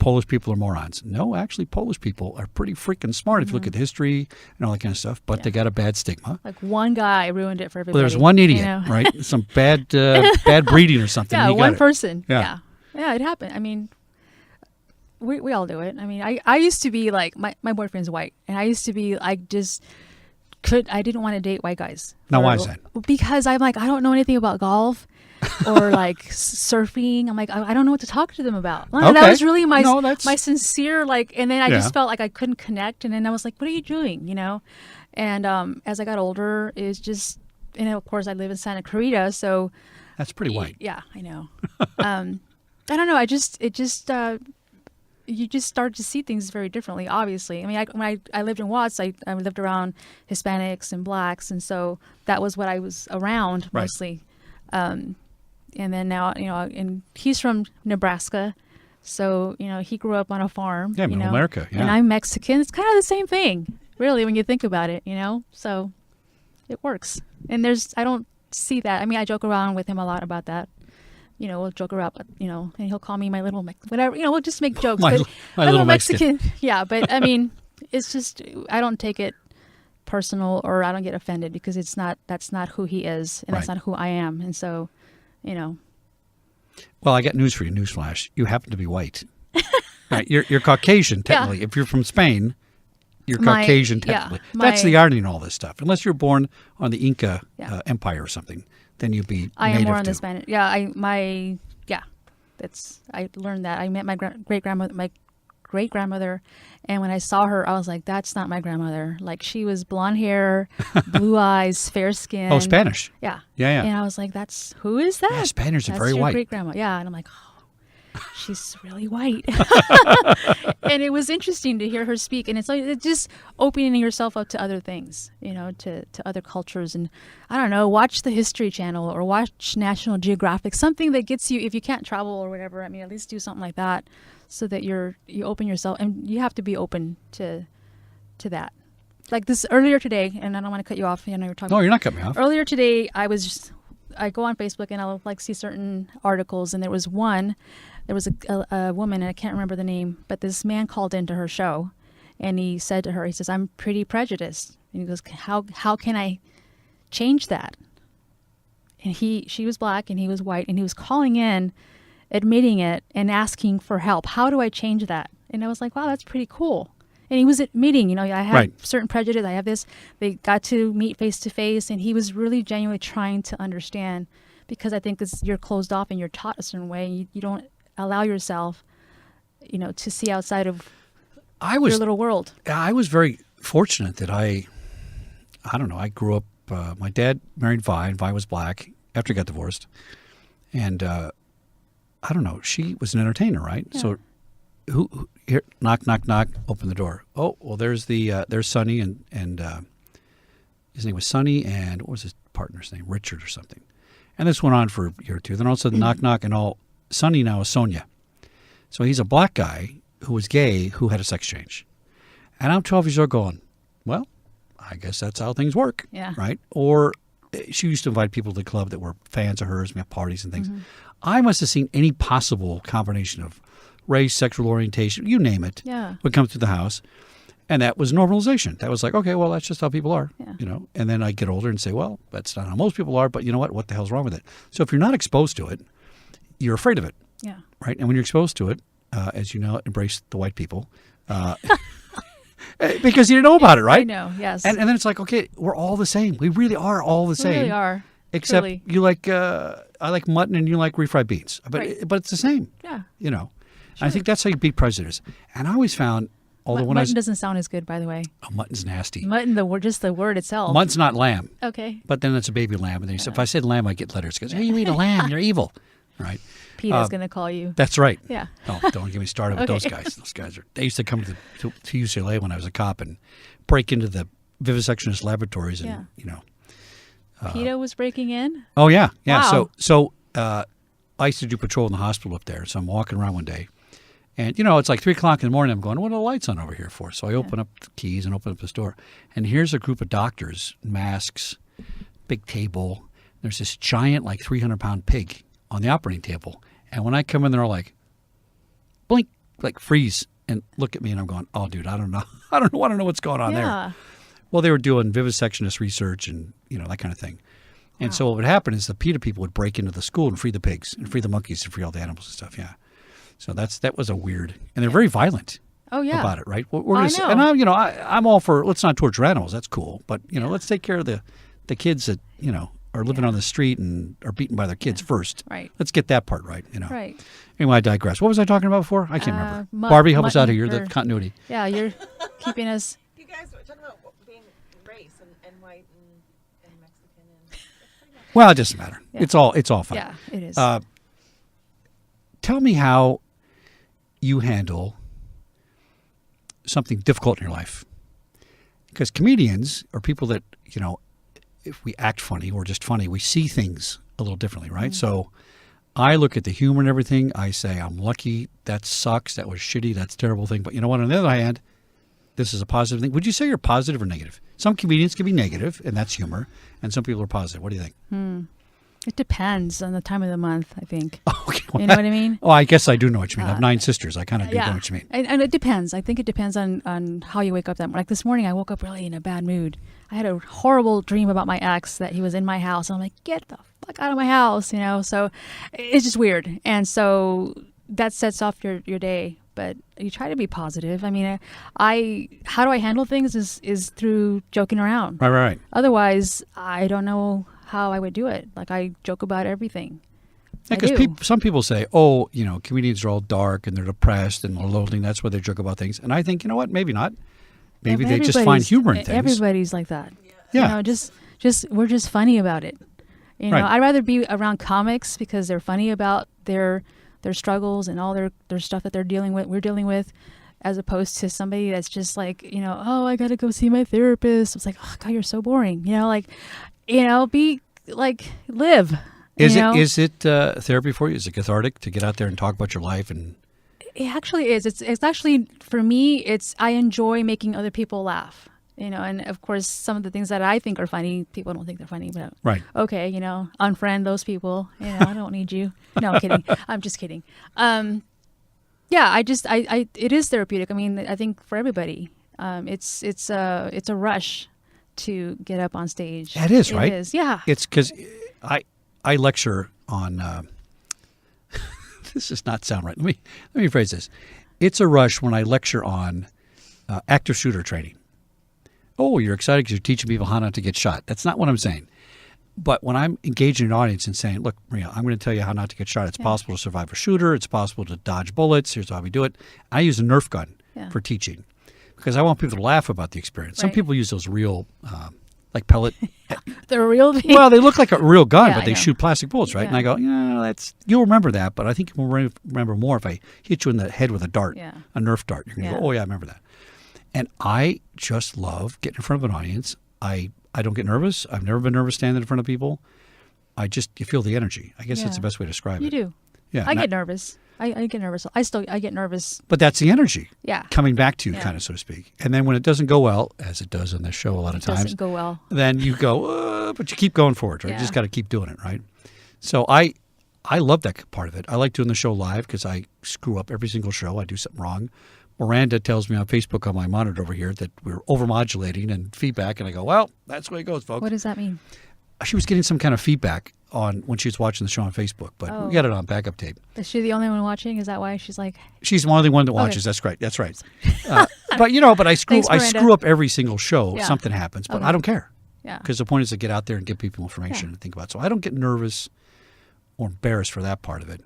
Polish people are morons. No, actually, Polish people are pretty freaking smart if you look at history and all that kind of stuff, but they got a bad stigma. Like one guy ruined it for everybody. Well, there's one idiot, you know? right? Some bad breeding or something. Yeah, You got one it. person. Yeah. Yeah, it happened. I mean, we all do it. I mean, I used to be like, my boyfriend's white, and I used to be like, I didn't want to date white guys. Now, why is that? Because I'm like, I don't know anything about golf or like surfing. I'm like, I don't know what to talk to them about. Well, that Okay. was really my No, that's- my sincere, like, and then I Yeah. just felt like I couldn't connect. And then I was like, what are you doing? You know? And as I got older, it's just, and of course I live in Santa Clarita, so That's pretty white. yeah, I know. I don't know. You just start to see things very differently, obviously. I mean, when I lived in Watts, I lived around Hispanics and blacks, and so that was what I was around Right. mostly. And then now, you know, and he's from Nebraska, so, you know, he grew up on a farm. Yeah, you Middle know, America, yeah. And I'm Mexican. It's kind of the same thing, really, when you think about it, you know? So it works. And I don't see that. I mean, I joke around with him a lot about that. You know, we'll joke around, you know, and he'll call me my little whatever. You know, we'll just make jokes. My but little Mexican. Yeah, but I mean, it's just, I don't take it personal, or I don't get offended, because that's not who he is, and that's Right. not who I am. And so, you know. Well, I got news for you. Newsflash. You happen to be white. Right. You're Caucasian, technically. If you're from Spain, you're Caucasian, technically. That's the irony in all this stuff. Unless you're born on the Inca Empire or something, then you'd be I am native more on to. the Spanish. Yeah, I learned that. I met my great grandmother, and when I saw her, I was like, that's not my grandmother. Like, she was blonde hair, blue eyes, fair skin. Oh, Spanish. Yeah. Yeah. And I was like, who is that? Yeah, Spaniards are That's very your white. great grandma. Yeah. And I'm like, she's really white. And it was interesting to hear her speak. And it's like, it's just opening yourself up to other things, you know, to other cultures. And I don't know, watch the History Channel or watch National Geographic, something that gets you, if you can't travel or whatever, I mean, at least do something like that, so that you open yourself, and you have to be open to that. Like this earlier today, and I don't want to cut you off. You know, you're talking. No, you're not cutting me off. Earlier today, I go on Facebook and I'll like see certain articles, and there was a woman, and I can't remember the name, but this man called into her show, and he said to her, he says, "I'm pretty prejudiced," and he goes, "How can I change that?" And she was black and he was white, and he was calling in, admitting it and asking for help. How do I change that? And I was like, wow, that's pretty cool. And he was admitting, you know, I have certain prejudice. I have this. They got to meet face to face, and he was really genuinely trying to understand, because I think you're closed off and you're taught a certain way. And you don't allow yourself, you know, to see outside of your little world. I was very fortunate that I don't know, I grew up, my dad married Vi, and Vi was black after he got divorced. And I don't know, she was an entertainer, right? Yeah. So who here, knock, knock, knock, open the door. Oh, well, there's Sonny, and his name was Sonny, and what was his partner's name? Richard or something. And this went on for a year or two. Then all of a sudden, knock, knock, and Sonny now is Sonia. So he's a black guy who was gay who had a sex change. And I'm 12 years old going, well, I guess that's how things work. Yeah. Right? Or she used to invite people to the club that were fans of hers. We have parties and things. Mm-hmm. I must have seen any possible combination of race, sexual orientation, you name it, would come through the house. And that was normalization. That was like, okay, well, that's just how people are, you know. And then I get older and say, well, that's not how most people are, but you know what? What the hell's wrong with it? So if you're not exposed to it, you're afraid of it. Yeah. Right? And when you're exposed to it, as you know, embrace the white people. Because you didn't know about it, right? I know, yes. And then it's like, okay, we're all the same. We really are all the same. We really are. Except truly. you like, I like mutton and you like refried beans. But it's the same. Yeah. You know. I think that's how you beat prejudice. And I always found, although when mutton doesn't sound as good, by the way. Oh, mutton's nasty. Mutton, just the word itself. Mutton's not lamb. Okay. But then it's a baby lamb. And then if I said lamb, I get letters. Because, hey, you eat a lamb, you're evil. Right? Peter's going to call you. That's right. Yeah. No, don't get me started with those guys. Those guys they used to come to UCLA when I was a cop and break into the vivisectionist laboratories and, you know. PETA was breaking in? Oh, yeah. Yeah. Wow. So I used to do patrol in the hospital up there. So I'm walking around one day. And, you know, it's like 3 o'clock in the morning. I'm going, what are the lights on over here for? So I open up the keys and open up this door. And here's a group of doctors, masks, big table. There's this giant, like 300-pound pig on the operating table. And when I come in, they're all like, blink, like freeze and look at me, and I'm going, oh, dude, I don't know. I don't want to know what's going on there. Yeah. Well, they were doing vivisectionist research and, that kind of thing. And so what would happen is the PETA people would break into the school and free the pigs and free the monkeys and free all the animals and stuff. Yeah. So that was a weird, and they're very violent Oh yeah. about it, right? We're gonna I know. and I'm all for, let's not torture animals. That's cool. But, let's take care of the kids that, are living on the street and are beaten by their kids first. Right. Let's get that part right, Right. Anyway, I digress. What was I talking about before? I can't remember. Mu- Barbie, help us out mutton here. You're or- the continuity. Yeah, you're keeping us. You guys were talking about being race and white and Mexican and that's pretty much Well, it doesn't matter. Yeah. It's all fine. Yeah, it is. Tell me how you handle something difficult in your life. Because comedians are people that, if we act funny or just funny, we see things a little differently, right? So I look at the humor and everything. I say, I'm lucky. That sucks. That was shitty. That's a terrible thing. But you know what? On the other hand, this is a positive thing. Would you say you're positive or negative? Some comedians can be negative, and that's humor. And some people are positive. What do you think? It depends on the time of the month, I think. Okay, You know what I mean? Oh, I guess I do know what you mean. I have 9 sisters. I kind of do know what you mean. And it depends. I think it depends on how you wake up that morning. Like this morning, I woke up really in a bad mood. I had a horrible dream about my ex that he was in my house. I'm like, get the fuck out of my house, So it's just weird. And so that sets off your day. But you try to be positive. I mean, how do I handle things is through joking around. Right. Otherwise, I don't know how I would do it. Like I joke about everything. Because I do. some people say, oh, comedians are all dark and they're depressed and they're lonely. That's why they joke about things. And I think, you know what? Maybe not. Maybe Yeah, they just find everybody's- humor in things. Everybody's like that. Yeah. Just we're just funny about it. Right. I'd rather be around comics because they're funny about their struggles and all their stuff that we're dealing with, as opposed to somebody that's just like, oh, I got to go see my therapist. It's like, oh God, you're so boring. Be like, live. Is it therapy for you? Is it cathartic to get out there and talk about your life? And It actually is. It's actually, for me, I enjoy making other people laugh. And of course, some of the things that I think are funny, people don't think they're funny. But right. okay, unfriend those people. I don't need you. No, I'm kidding. I'm just kidding. Yeah, it is therapeutic. I mean, I think for everybody, it's a rush to get up on stage. It is, right? It is, yeah. It's because I lecture on. This does not sound right. Let me phrase this. It's a rush when I lecture on active shooter training. Oh, you're excited because you're teaching people how not to get shot. That's not what I'm saying. But when I'm engaging an audience and saying, look, Maria, I'm going to tell you how not to get shot. It's possible to survive a shooter. It's possible to dodge bullets. Here's how we do it. I use a Nerf gun for teaching because I want people to laugh about the experience. Some Right. people use those real, like pellet. The real thing. Well, they look like a real gun, Yeah, but I they know. shoot plastic bullets, right? Yeah. And I go, you'll remember that, but I think you'll remember more if I hit you in the head with a dart, Yeah. a Nerf dart. You're going to go, oh, yeah, I remember that. And I just love getting in front of an audience. I don't get nervous. I've never been nervous standing in front of people. You feel the energy. I guess that's the best way to describe You it. do. Yeah. I get nervous. I get nervous. I get nervous. But that's the energy Yeah. coming back to you, Yeah. kind of, so to speak. And then when it doesn't go well, as it does on this show a lot of It times, doesn't go well. then you go, but you keep going forward, right? You Yeah. just got to keep doing it, right? So I love that part of it. I like doing the show live because I screw up every single show. I do something wrong. Miranda tells me on Facebook on my monitor over here that we're overmodulating and feedback, and I go, well, that's the way it goes, folks. What does that mean? She was getting some kind of feedback on when she was watching the show on Facebook, but we got it on backup tape. Is she the only one watching? Is that why she's like? She's the only one that watches. That's great. That's right. But I screw Thanks, Miranda. screw up every single show. Yeah. Something happens, but Okay. I don't care. Yeah. Because the point is to get out there and give people information and think about it. So I don't get nervous or embarrassed for that part of it.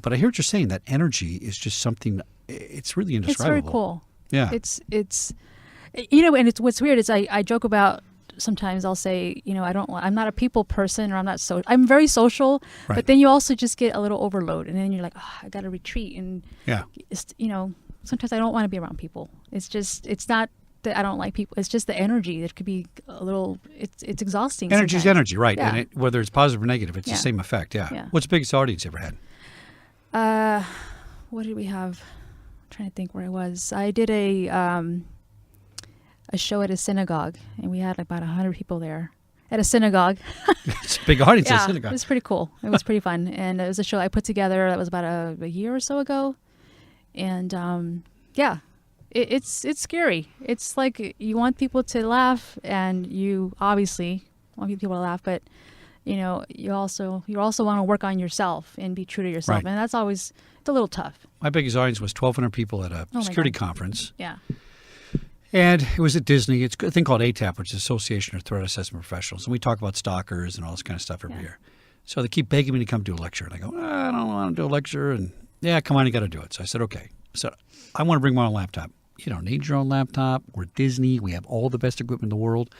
But I hear what you're saying. That energy is just something. It's really indescribable. It's very cool. Yeah. It's and it's what's weird is I joke about. Sometimes I'll say, I'm not a people person, or I'm very social, Right. but then you also just get a little overload, and then you're like, I got to retreat, and Yeah. sometimes I don't want to be around people. It's not that I don't like people. It's just the energy that could be a little. It's exhausting. Energy's sometimes. energy, right? Yeah. And whether it's positive or negative, it's Yeah. the same effect. Yeah. Yeah. What's the biggest audience you ever had? What did we have? I'm trying to think where I was. I did a show at a synagogue, and we had about 100 people there at a synagogue. It's a big audience at Yeah, a synagogue. it was pretty cool. It was pretty fun, and it was a show I put together that was about a year or so ago, And yeah, it's scary. It's like you want people to laugh, and you obviously want people to laugh, but you also want to work on yourself and be true to yourself, Right. and that's always it's a little tough. My biggest audience was 1,200 people at a Oh my security God. conference. Yeah. And it was at Disney. It's a thing called ATAP, which is Association of Threat Assessment Professionals. And we talk about stalkers and all this kind of stuff every year. So they keep begging me to come do a lecture. And I go, I don't want to do a lecture. And yeah, come on, you got to do it. So I said, okay. So I want to bring my own laptop. You don't need your own laptop. We're Disney. We have all the best equipment in the world.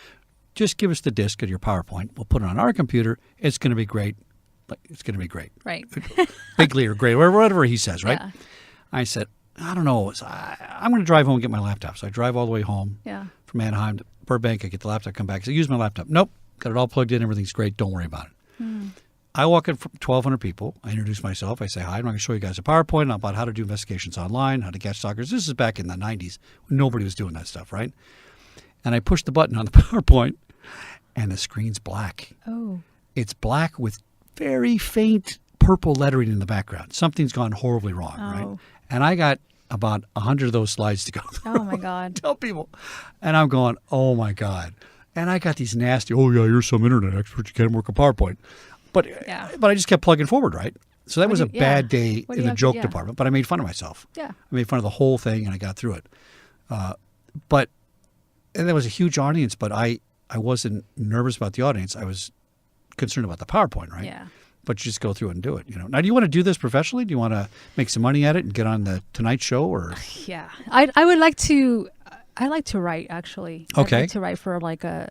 Just give us the disk of your PowerPoint. We'll put it on our computer. It's going to be great. It's going to be great. Right. Bigly or great, or whatever he says, right? Yeah. I said, I don't know. So I'm going to drive home and get my laptop. So I drive all the way home Yeah. from Anaheim to Burbank. I get the laptop, come back. I say, use my laptop. Nope. Got it all plugged in. Everything's great. Don't worry about it. I walk in from 1,200 people. I introduce myself. I say, hi. I'm going to show you guys a PowerPoint about how to do investigations online, how to catch stalkers. This is back in the 90s when nobody was doing that stuff, right? And I push the button on the PowerPoint, and the screen's black. Oh. It's black with very faint purple lettering in the background. Something's gone horribly wrong, right? Oh. And I got about 100 of those slides to go through. Oh my God. Tell people. And I'm going, oh my God. And I got these nasty, oh yeah, you're some internet expert. You can't work a PowerPoint. But I just kept plugging forward, right? So that was a bad day in the joke department, but I made fun of myself. Yeah. I made fun of the whole thing, and I got through it. And there was a huge audience, but I wasn't nervous about the audience. I was concerned about the PowerPoint, right? Yeah. But you just go through it and do it. Now, do you want to do this professionally? Do you want to make some money at it and get on the Tonight Show, or? Yeah, I would like to. I like to write, actually. Okay. I'd like to write for like a,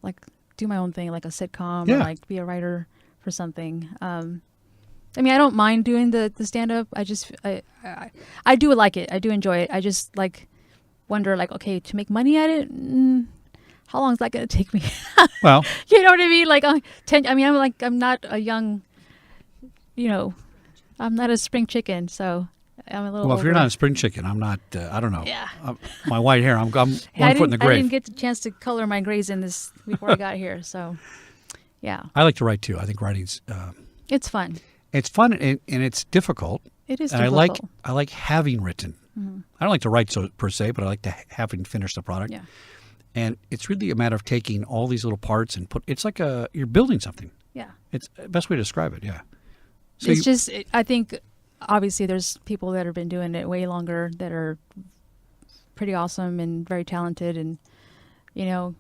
like do my own thing, like a sitcom, Yeah. or like be a writer for something. I mean, I don't mind doing the stand up. I do like it. I do enjoy it. I just like wonder, like, okay, to make money at it. How long is that going to take me? Well, You know what I mean? Like, I'm not a young, I'm not a spring chicken, so I'm a little. if you're over- not a spring chicken, I'm not. I don't know. Yeah. My white hair. I'm one I foot in the didn't grave. get the chance to color my grays in this before I got here, so yeah, I like to write too. I think writing's it's fun. it's fun and it's difficult. It is And difficult. I like having written. I don't like to write per se, but I like to having finished the product. Yeah. And it's really a matter of taking all these little parts and it's like you're building something. Yeah. It's the best way to describe it. Yeah. So It's I think obviously there's people that have been doing it way longer that are pretty awesome and very talented, and you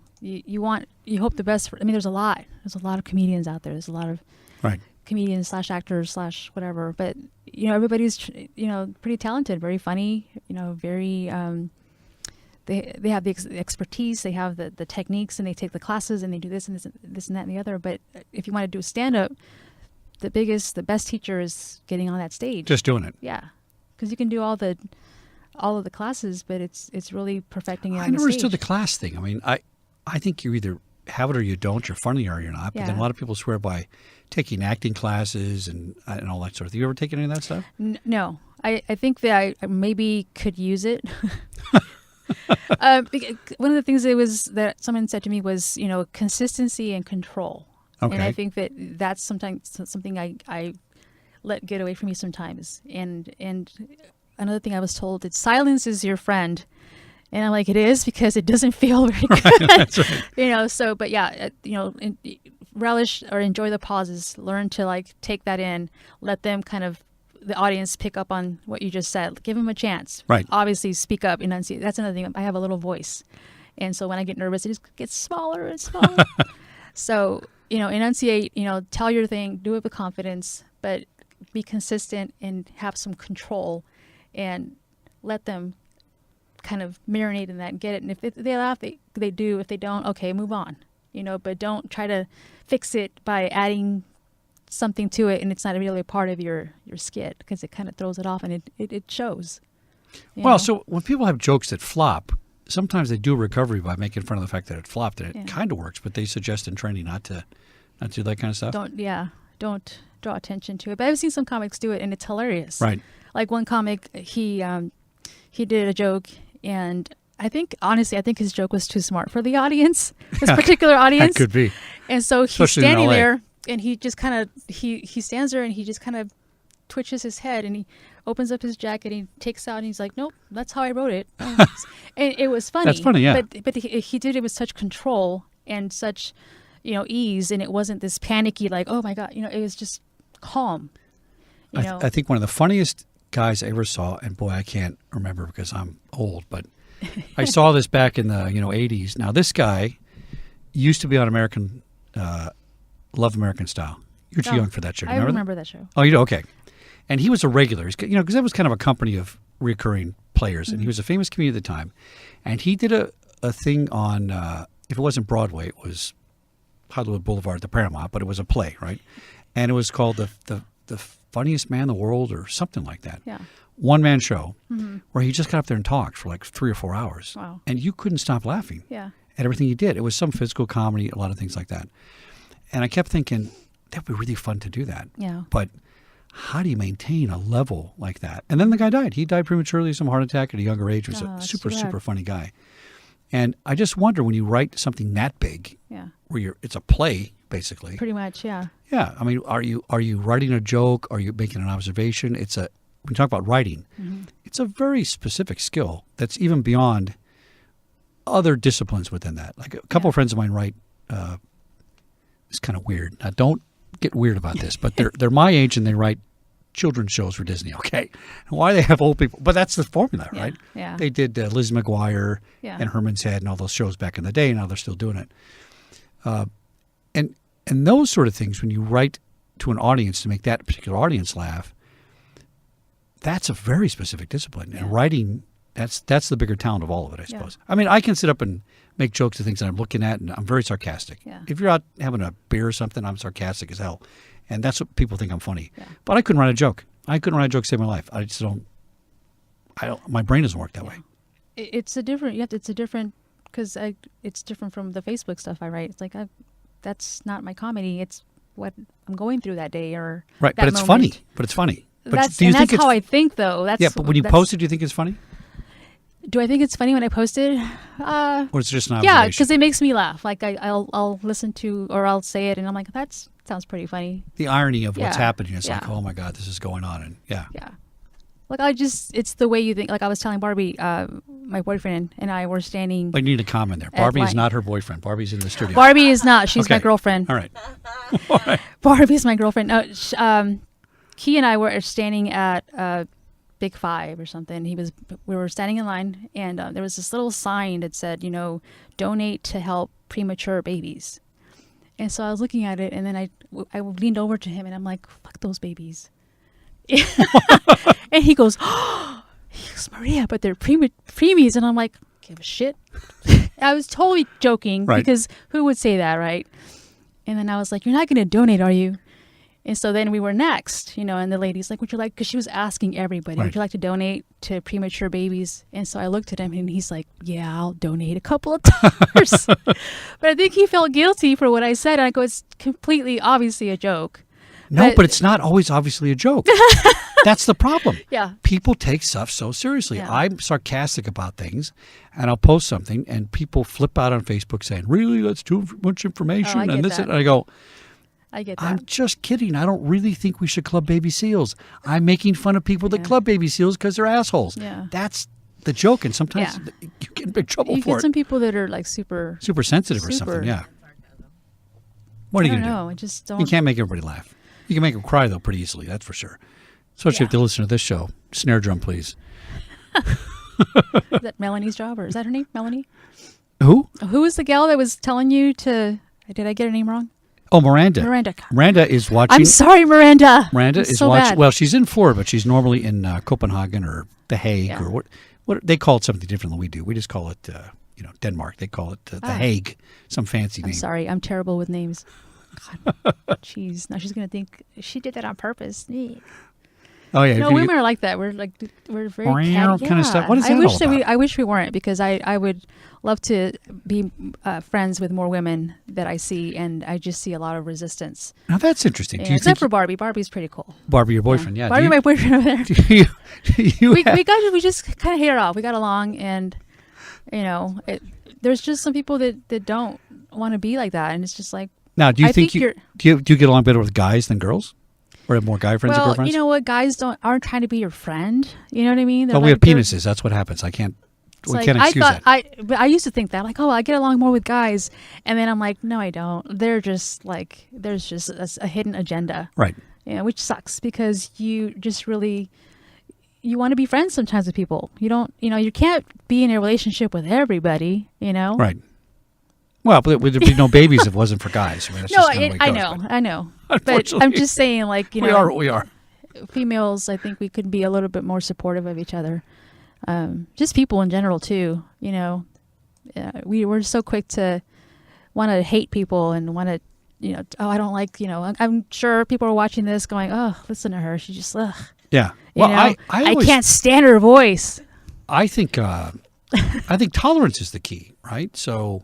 hope the best for. I mean, there's a lot of comedians out there. There's a lot of right. comedians / actors / whatever, but everybody's pretty talented, very funny, very they have the expertise, they have the techniques, and they take the classes and they do this and this and that and the other. But if you want to do stand up, the best teacher is getting on that stage. Just doing it. Yeah, because you can do all of the classes, but it's really perfecting it I on the never stage. understood the class thing. I mean, I think you either have it or you don't. You're funny or you're not. But then Yeah. a lot of people swear by taking acting classes and all that sort of thing. You ever taken any of that stuff? No, I think that I maybe could use it. One of the things that someone said to me was, consistency and control. Okay. And I think that's sometimes something I let get away from me sometimes. And another thing I was told, that silence is your friend. And I'm like, it is, because it doesn't feel very good. That's right. So, but yeah, relish or enjoy the pauses, learn to take that in, let them kind of, the audience pick up on what you just said, give them a chance. Right. Obviously speak up, enunciate. That's another thing. I have a little voice. And so when I get nervous, it just gets smaller and smaller. So, enunciate, tell your thing, do it with confidence, but be consistent and have some control, and let them kind of marinate in that and get it. And if they laugh, they do. If they don't, okay, move on. But don't try to fix it by adding something to it and it's not really a part of your skit, because it kind of throws it off and it shows. Well, so when people have jokes that flop, sometimes they do recovery by making fun of the fact that it flopped, and it kind of works, but they suggest in training not to do that kind of stuff. Don't draw attention to it. But I've seen some comics do it and it's hilarious. Right. Like one comic, he did a joke, and I think his joke was too smart for the audience, this particular audience. That could be. And so he's Especially in standing LA. there, and he just kind of he stands there and he just kind of twitches his head and he opens up his jacket and he takes out and he's like, nope, that's how I wrote it. And it was funny. That's funny, yeah. But he did it with such control and such, ease, and it wasn't this panicky like, oh my God, it was just calm. I think one of the funniest guys I ever saw, and boy, I can't remember because I'm old, but I saw this back in the 80s. Now this guy used to be on American Love American Style. You're too young for that show. Do you remember that show. Oh, you do? Okay. And he was a regular. Because that was kind of a company of recurring players, and he was a famous comedian at the time. And he did a thing on, if it wasn't Broadway, it was Hollywood Boulevard at the Paramount, but it was a play, right? And it was called the Funniest Man in the World or something like that. Yeah. One-man show where he just got up there and talked for like 3 or 4 hours. Wow. And you couldn't stop laughing Yeah. at everything he did. It was some physical comedy, a lot of things like that. And I kept thinking, that would be really fun to do that. Yeah. But how do you maintain a level like that? And then the guy died. He died prematurely, some heart attack at a younger age. He was a super, super funny guy. And I just wonder, when you write something that big, Yeah. where it's a play, basically. Pretty much, yeah. Yeah. I mean, are you writing a joke? Are you making an observation? When you talk about writing, it's a very specific skill that's even beyond other disciplines within that. Like a couple of friends of mine write, it's kind of weird. Now, don't get weird about this, but they're my age and they write children's shows for Disney, okay? And why they have old people? But that's the formula, right? Yeah. They did Lizzie McGuire and Herman's Head and all those shows back in the day, and now they're still doing it. And those sort of things, when you write to an audience to make that particular audience laugh, that's a very specific discipline. And writing, that's the bigger talent of all of it, I suppose. I mean, I can sit up and make jokes of things that I'm looking at, and I'm very sarcastic. Yeah. If you're out having a beer or something, I'm sarcastic as hell. And that's what people think I'm funny. Yeah. But I couldn't write a joke. I couldn't write a joke to save my life. I just don't, my brain doesn't work that way. It's different, because it's different from the Facebook stuff I write. It's like, that's not my comedy. It's what I'm going through that day or right. that But it's moment. funny. But it's funny. But that's do you think that's how I think, though. But when you post it, do you think it's funny? Do I think it's funny when I post it? Or it's just an observation? Yeah, because it makes me laugh. Like I'll listen to, or I'll say it, and I'm like, that sounds pretty funny. The irony of what's happening. It's like, oh my God, this is going on, and Yeah. Like it's the way you think. Like I was telling Barbie, my boyfriend and I were standing. I need a comment there. Barbie is not her boyfriend. Barbie's in the studio. Barbie is not. She's my girlfriend. All right. All right. Barbie's my girlfriend. No, Key and I were standing at Big Five or something. We were standing in line, and there was this little sign that said, donate to help premature babies. And so I was looking at it, and then I leaned over to him, and I'm like, fuck those babies. And he goes, Maria, but they're preemies. And I'm like, give a shit. I was totally joking, because who would say that, right? And then I was like, you're not going to donate, are you? And so then we were next, and the lady's like, would you like, because she was asking everybody, would you like to donate to premature babies? And so I looked at him, and he's like, yeah, I'll donate a couple of dollars. But I think he felt guilty for what I said. And I go, it's completely obviously a joke. No, but it's not always obviously a joke. That's the problem. Yeah. People take stuff so seriously. Yeah. I'm sarcastic about things, and I'll post something, and people flip out on Facebook saying, really, that's too much information. I get that. And I go, I get that. I'm just kidding. I don't really think we should club baby seals. I'm making fun of people that club baby seals because they're assholes. Yeah. That's the joke, and sometimes you get in big trouble you for get it. some people that are like super sensitive or something, yeah. What are you going to do? I just don't. You can't make everybody laugh. You can make them cry, though, pretty easily, that's for sure. Especially if they listen to this show. Snare drum, please. Is that Melanie's job, or is that her name, Melanie? Who? Who was the gal that was telling you to... Did I get her name wrong? Oh, Miranda. Miranda is watching... I'm sorry, Miranda. Miranda is so watching... bad. Well, she's in Florida, but she's normally in Copenhagen or The Hague or what they call it something different than we do. We just call it, Denmark. They call it The Hague, some fancy name. I'm sorry. I'm terrible with names. Jeez. Now she's going to think she did that on purpose. Oh yeah. No, women are like that. We're very catty. Kind of stuff. What is that all about? I wish we weren't, because I would love to be friends with more women that I see, and I just see a lot of resistance. Now that's interesting. Do you except for Barbie. Barbie's pretty cool. Barbie, your boyfriend, yeah. Barbie, my boyfriend over there. We just kind of hit it off. We got along, and there's just some people that don't want to be like that, and it's just like. Now, do you think do you get along better with guys than girls? Or have more guy friends than Well, girlfriends? you know what? Guys aren't trying to be your friend. You know what I mean? But we have penises. That's what happens. We can't excuse that. But I used to think that, like, oh, I get along more with guys, and then I'm like, no, I don't. They're just like, there's just a hidden agenda, Right. which sucks because you just really, you want to be friends sometimes with people. You don't, you can't be in a relationship with everybody, Right. Well, but there'd be no babies if it wasn't for guys. I mean, that's No, just kinda the way it goes, I know. But unfortunately, I'm just saying, like, we are what we are. females, I think we could be a little bit more supportive of each other. Just people in general too. We're so quick to want to hate people and want to, oh, I don't like, I'm sure people are watching this going, oh, listen to her. She just, ugh. Yeah. Well, I can't stand her voice. I think tolerance is the key, right? So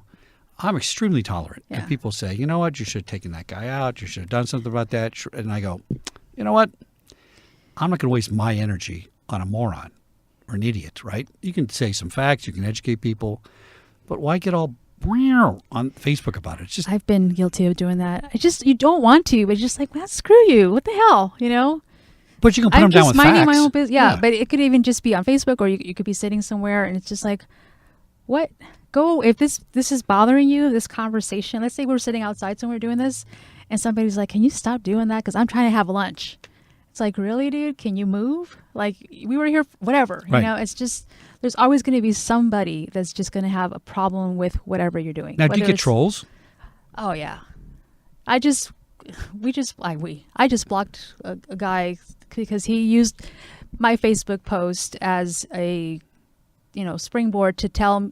I'm extremely tolerant. Yeah. And people say, you know what, you should have taken that guy out. You should have done something about that. And I go, you know what? I'm not going to waste my energy on a moron or an idiot, right? You can say some facts. You can educate people. But why get all on Facebook about it? It's just, I've been guilty of doing that. You don't want to, but just like, well, screw you. What the hell, But you can put them down with facts. I'm just minding my own business. Yeah, but it could even just be on Facebook, or you could be sitting somewhere, and it's just like, what? Go, if this is bothering you, this conversation. Let's say we're sitting outside somewhere doing this, and somebody's like, can you stop doing that? Because I'm trying to have lunch. It's like, really, dude? Can you move? Like, we were here, whatever. Right. It's just, there's always going to be somebody that's just going to have a problem with whatever you're doing. Now, do you get trolls? Oh, yeah. I just blocked a guy because he used my Facebook post as a, springboard to tell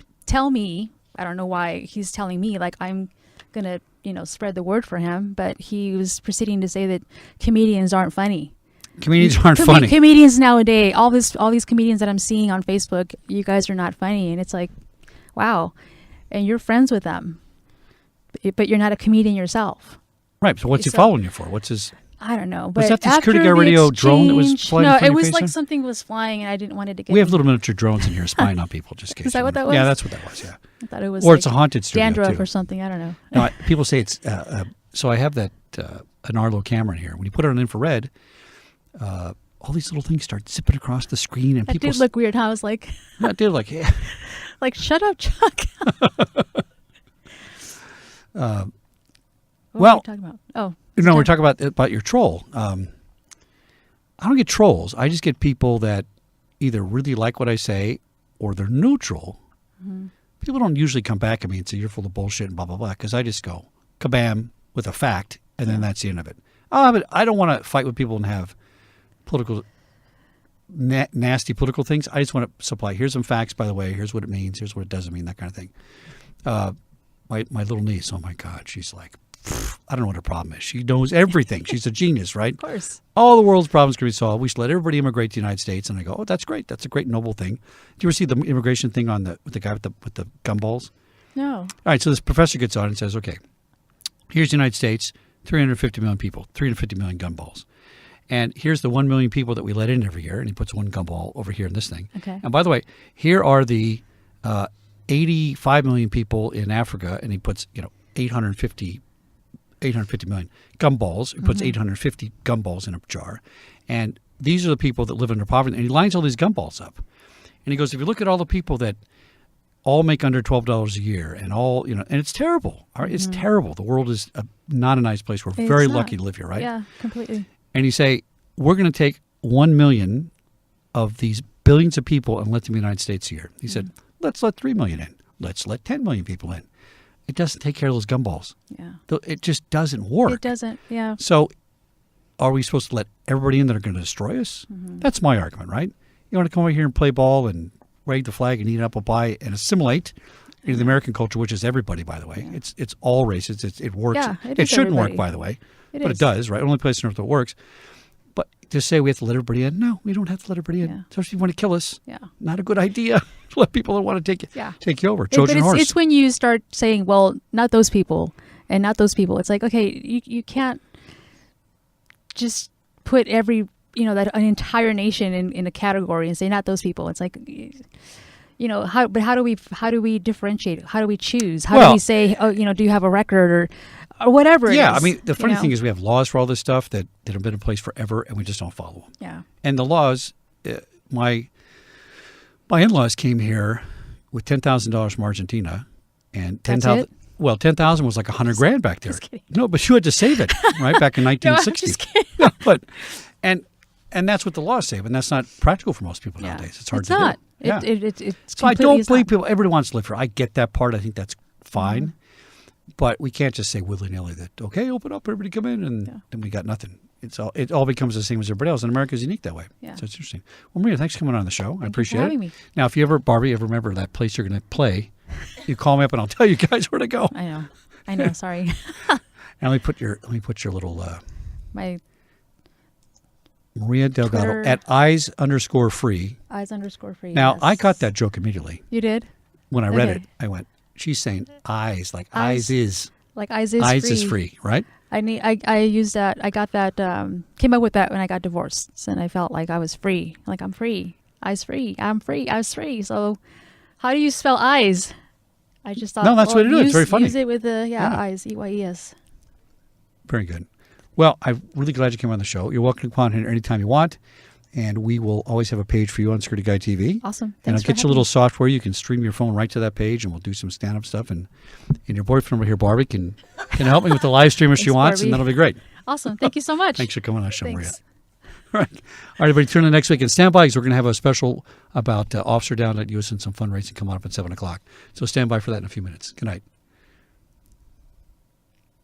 me, I don't know why he's telling me, like, I'm going to, spread the word for him, but he was proceeding to say that comedians aren't funny. Comedians aren't funny. Comedians nowadays, all these comedians that I'm seeing on Facebook, you guys are not funny. And it's like, wow. And you're friends with them, but you're not a comedian yourself. Right. So what's he following you for? What's his... I don't know. But was that the security guard radio drone that was flying in front of No, it your was face like there? something was flying, and I didn't want it to get... We have little miniature drones in here spying on people. Just in case. Is that what that was? Yeah, that's what that was, yeah. I thought it was Or it's a haunted studio, dandruff too. or something. I don't know. No, people say it's... so I have that an Arlo camera in here. When you put it on infrared, all these little things start zipping across the screen, and That people... did look weird. I was like... Yeah, it did like... Yeah. Like, shut up, Chuck. What were we talking about? Oh. No, we're talking about your troll. I don't get trolls. I just get people that either really like what I say or they're neutral. Mm-hmm. People don't usually come back at me and say, you're full of bullshit and blah, blah, blah, because I just go kabam with a fact, and then that's the end of it. But I don't want to fight with people and have political, nasty political things. I just want to supply, here's some facts, by the way, here's what it means, here's what it doesn't mean, that kind of thing. My little niece, oh my God, she's like, I don't know what her problem is. She knows everything. She's a genius, right? Of course. All the world's problems can be solved. We should let everybody immigrate to the United States. And I go, oh, that's great. That's a great, noble thing. Do you ever see the immigration thing on with the guy with the gumballs? No. All right, so this professor gets on and says, okay, here's the United States, 350 million people, 350 million gumballs. And here's the 1 million people that we let in every year. And he puts one gumball over here in this thing. Okay. And by the way, here are the 85 million people in Africa. And he puts, 850 million gumballs. He puts 850 gumballs in a jar. And these are the people that live under poverty. And he lines all these gumballs up. And he goes, if you look at all the people that all make under $12 a year and all, and it's terrible. All right? It's terrible. The world is not a nice place. We're very lucky to live here, right? Yeah, completely. And you say, we're going to take 1 million of these billions of people and let them in the United States a year. He said, let's let 3 million in. Let's let 10 million people in. It doesn't take care of those gumballs. Yeah. It just doesn't work. It doesn't, yeah. So are we supposed to let everybody in that are going to destroy us? Mm-hmm. That's my argument, right? You want to come over here and play ball and wave the flag and eat an apple pie and assimilate into the American culture, which is everybody, by the way. Yeah. It's all races. It works. Yeah, it shouldn't work, by the way. But it does, right? Only place on earth that works. But to say we have to let everybody in, no, we don't have to let everybody in. Yeah. Especially if you want to kill us. Yeah. Not a good idea to let people that want to take you over. Trojan horse. It's when you start saying, well, not those people and not those people. It's like, okay, you can't just put every, that an entire nation in a category and say not those people. It's like, how do we differentiate? How do we choose? How do we say, oh, do you have a record or whatever it is. Yeah, I mean, the funny you know? thing is we have laws for all this stuff that have been in place forever, and we just don't follow them. Yeah. And the laws, my in-laws came here with $10,000 from Argentina, and That's 10,000. it? Well, 10,000 was like $100 grand back there. Just kidding. No, but you had to save it, right? Back in No, I'm 1960. just kidding. No, but and that's what the laws say, and that's not practical for most people Yeah. nowadays. It's hard It's to not. do. Yeah. It's So I completely don't blame not. people. Everybody wants to live here. I get that part. I think that's fine. Mm-hmm. But we can't just say willy-nilly that, okay, open up, everybody come in, and then we got nothing. It all becomes the same as everybody else, and America's unique that way. Yeah. So it's interesting. Well, Maria, thanks for coming on the show. I appreciate having it. me. Now, if you ever, Barbie, ever remember that place you're going to play, you call me up and I'll tell you guys where to go. I know. Sorry. And let me put your little My Maria Delgado Twitter. at eyes_free. eyes_free. Now, yes. I caught that joke immediately. You did? When I read Okay. it, I went, she's saying eyes, like Eyes. eyes is. Like eyes is Eyes free. is free, right? I used that. I got that. Came up with that when I got divorced, and I felt like I was free. Like I'm free. Eyes free. I'm free. I was free. So, how do you spell eyes? I just thought. No, that's what it is. It's very funny. Use it with the Yeah. eyes. EYES. Very good. Well, I'm really glad you came on the show. You're welcome to come on here anytime you want. And we will always have a page for you on Security Guy TV. Awesome. And I'll Thanks for get you a having little me. software. You can stream your phone right to that page, and we'll do some stand-up stuff. And your boyfriend over here, Barbie, can help me with the live stream if she Thanks, wants, Barbie. and that'll be great. Awesome. Thank you so much. Thanks for coming on the show, Maria. Thanks. All right. All right, everybody, tune in next week. And stand by because we're going to have a special about Officer Down at US and some fundraising coming up at 7 o'clock. So stand by for that in a few minutes. Good night.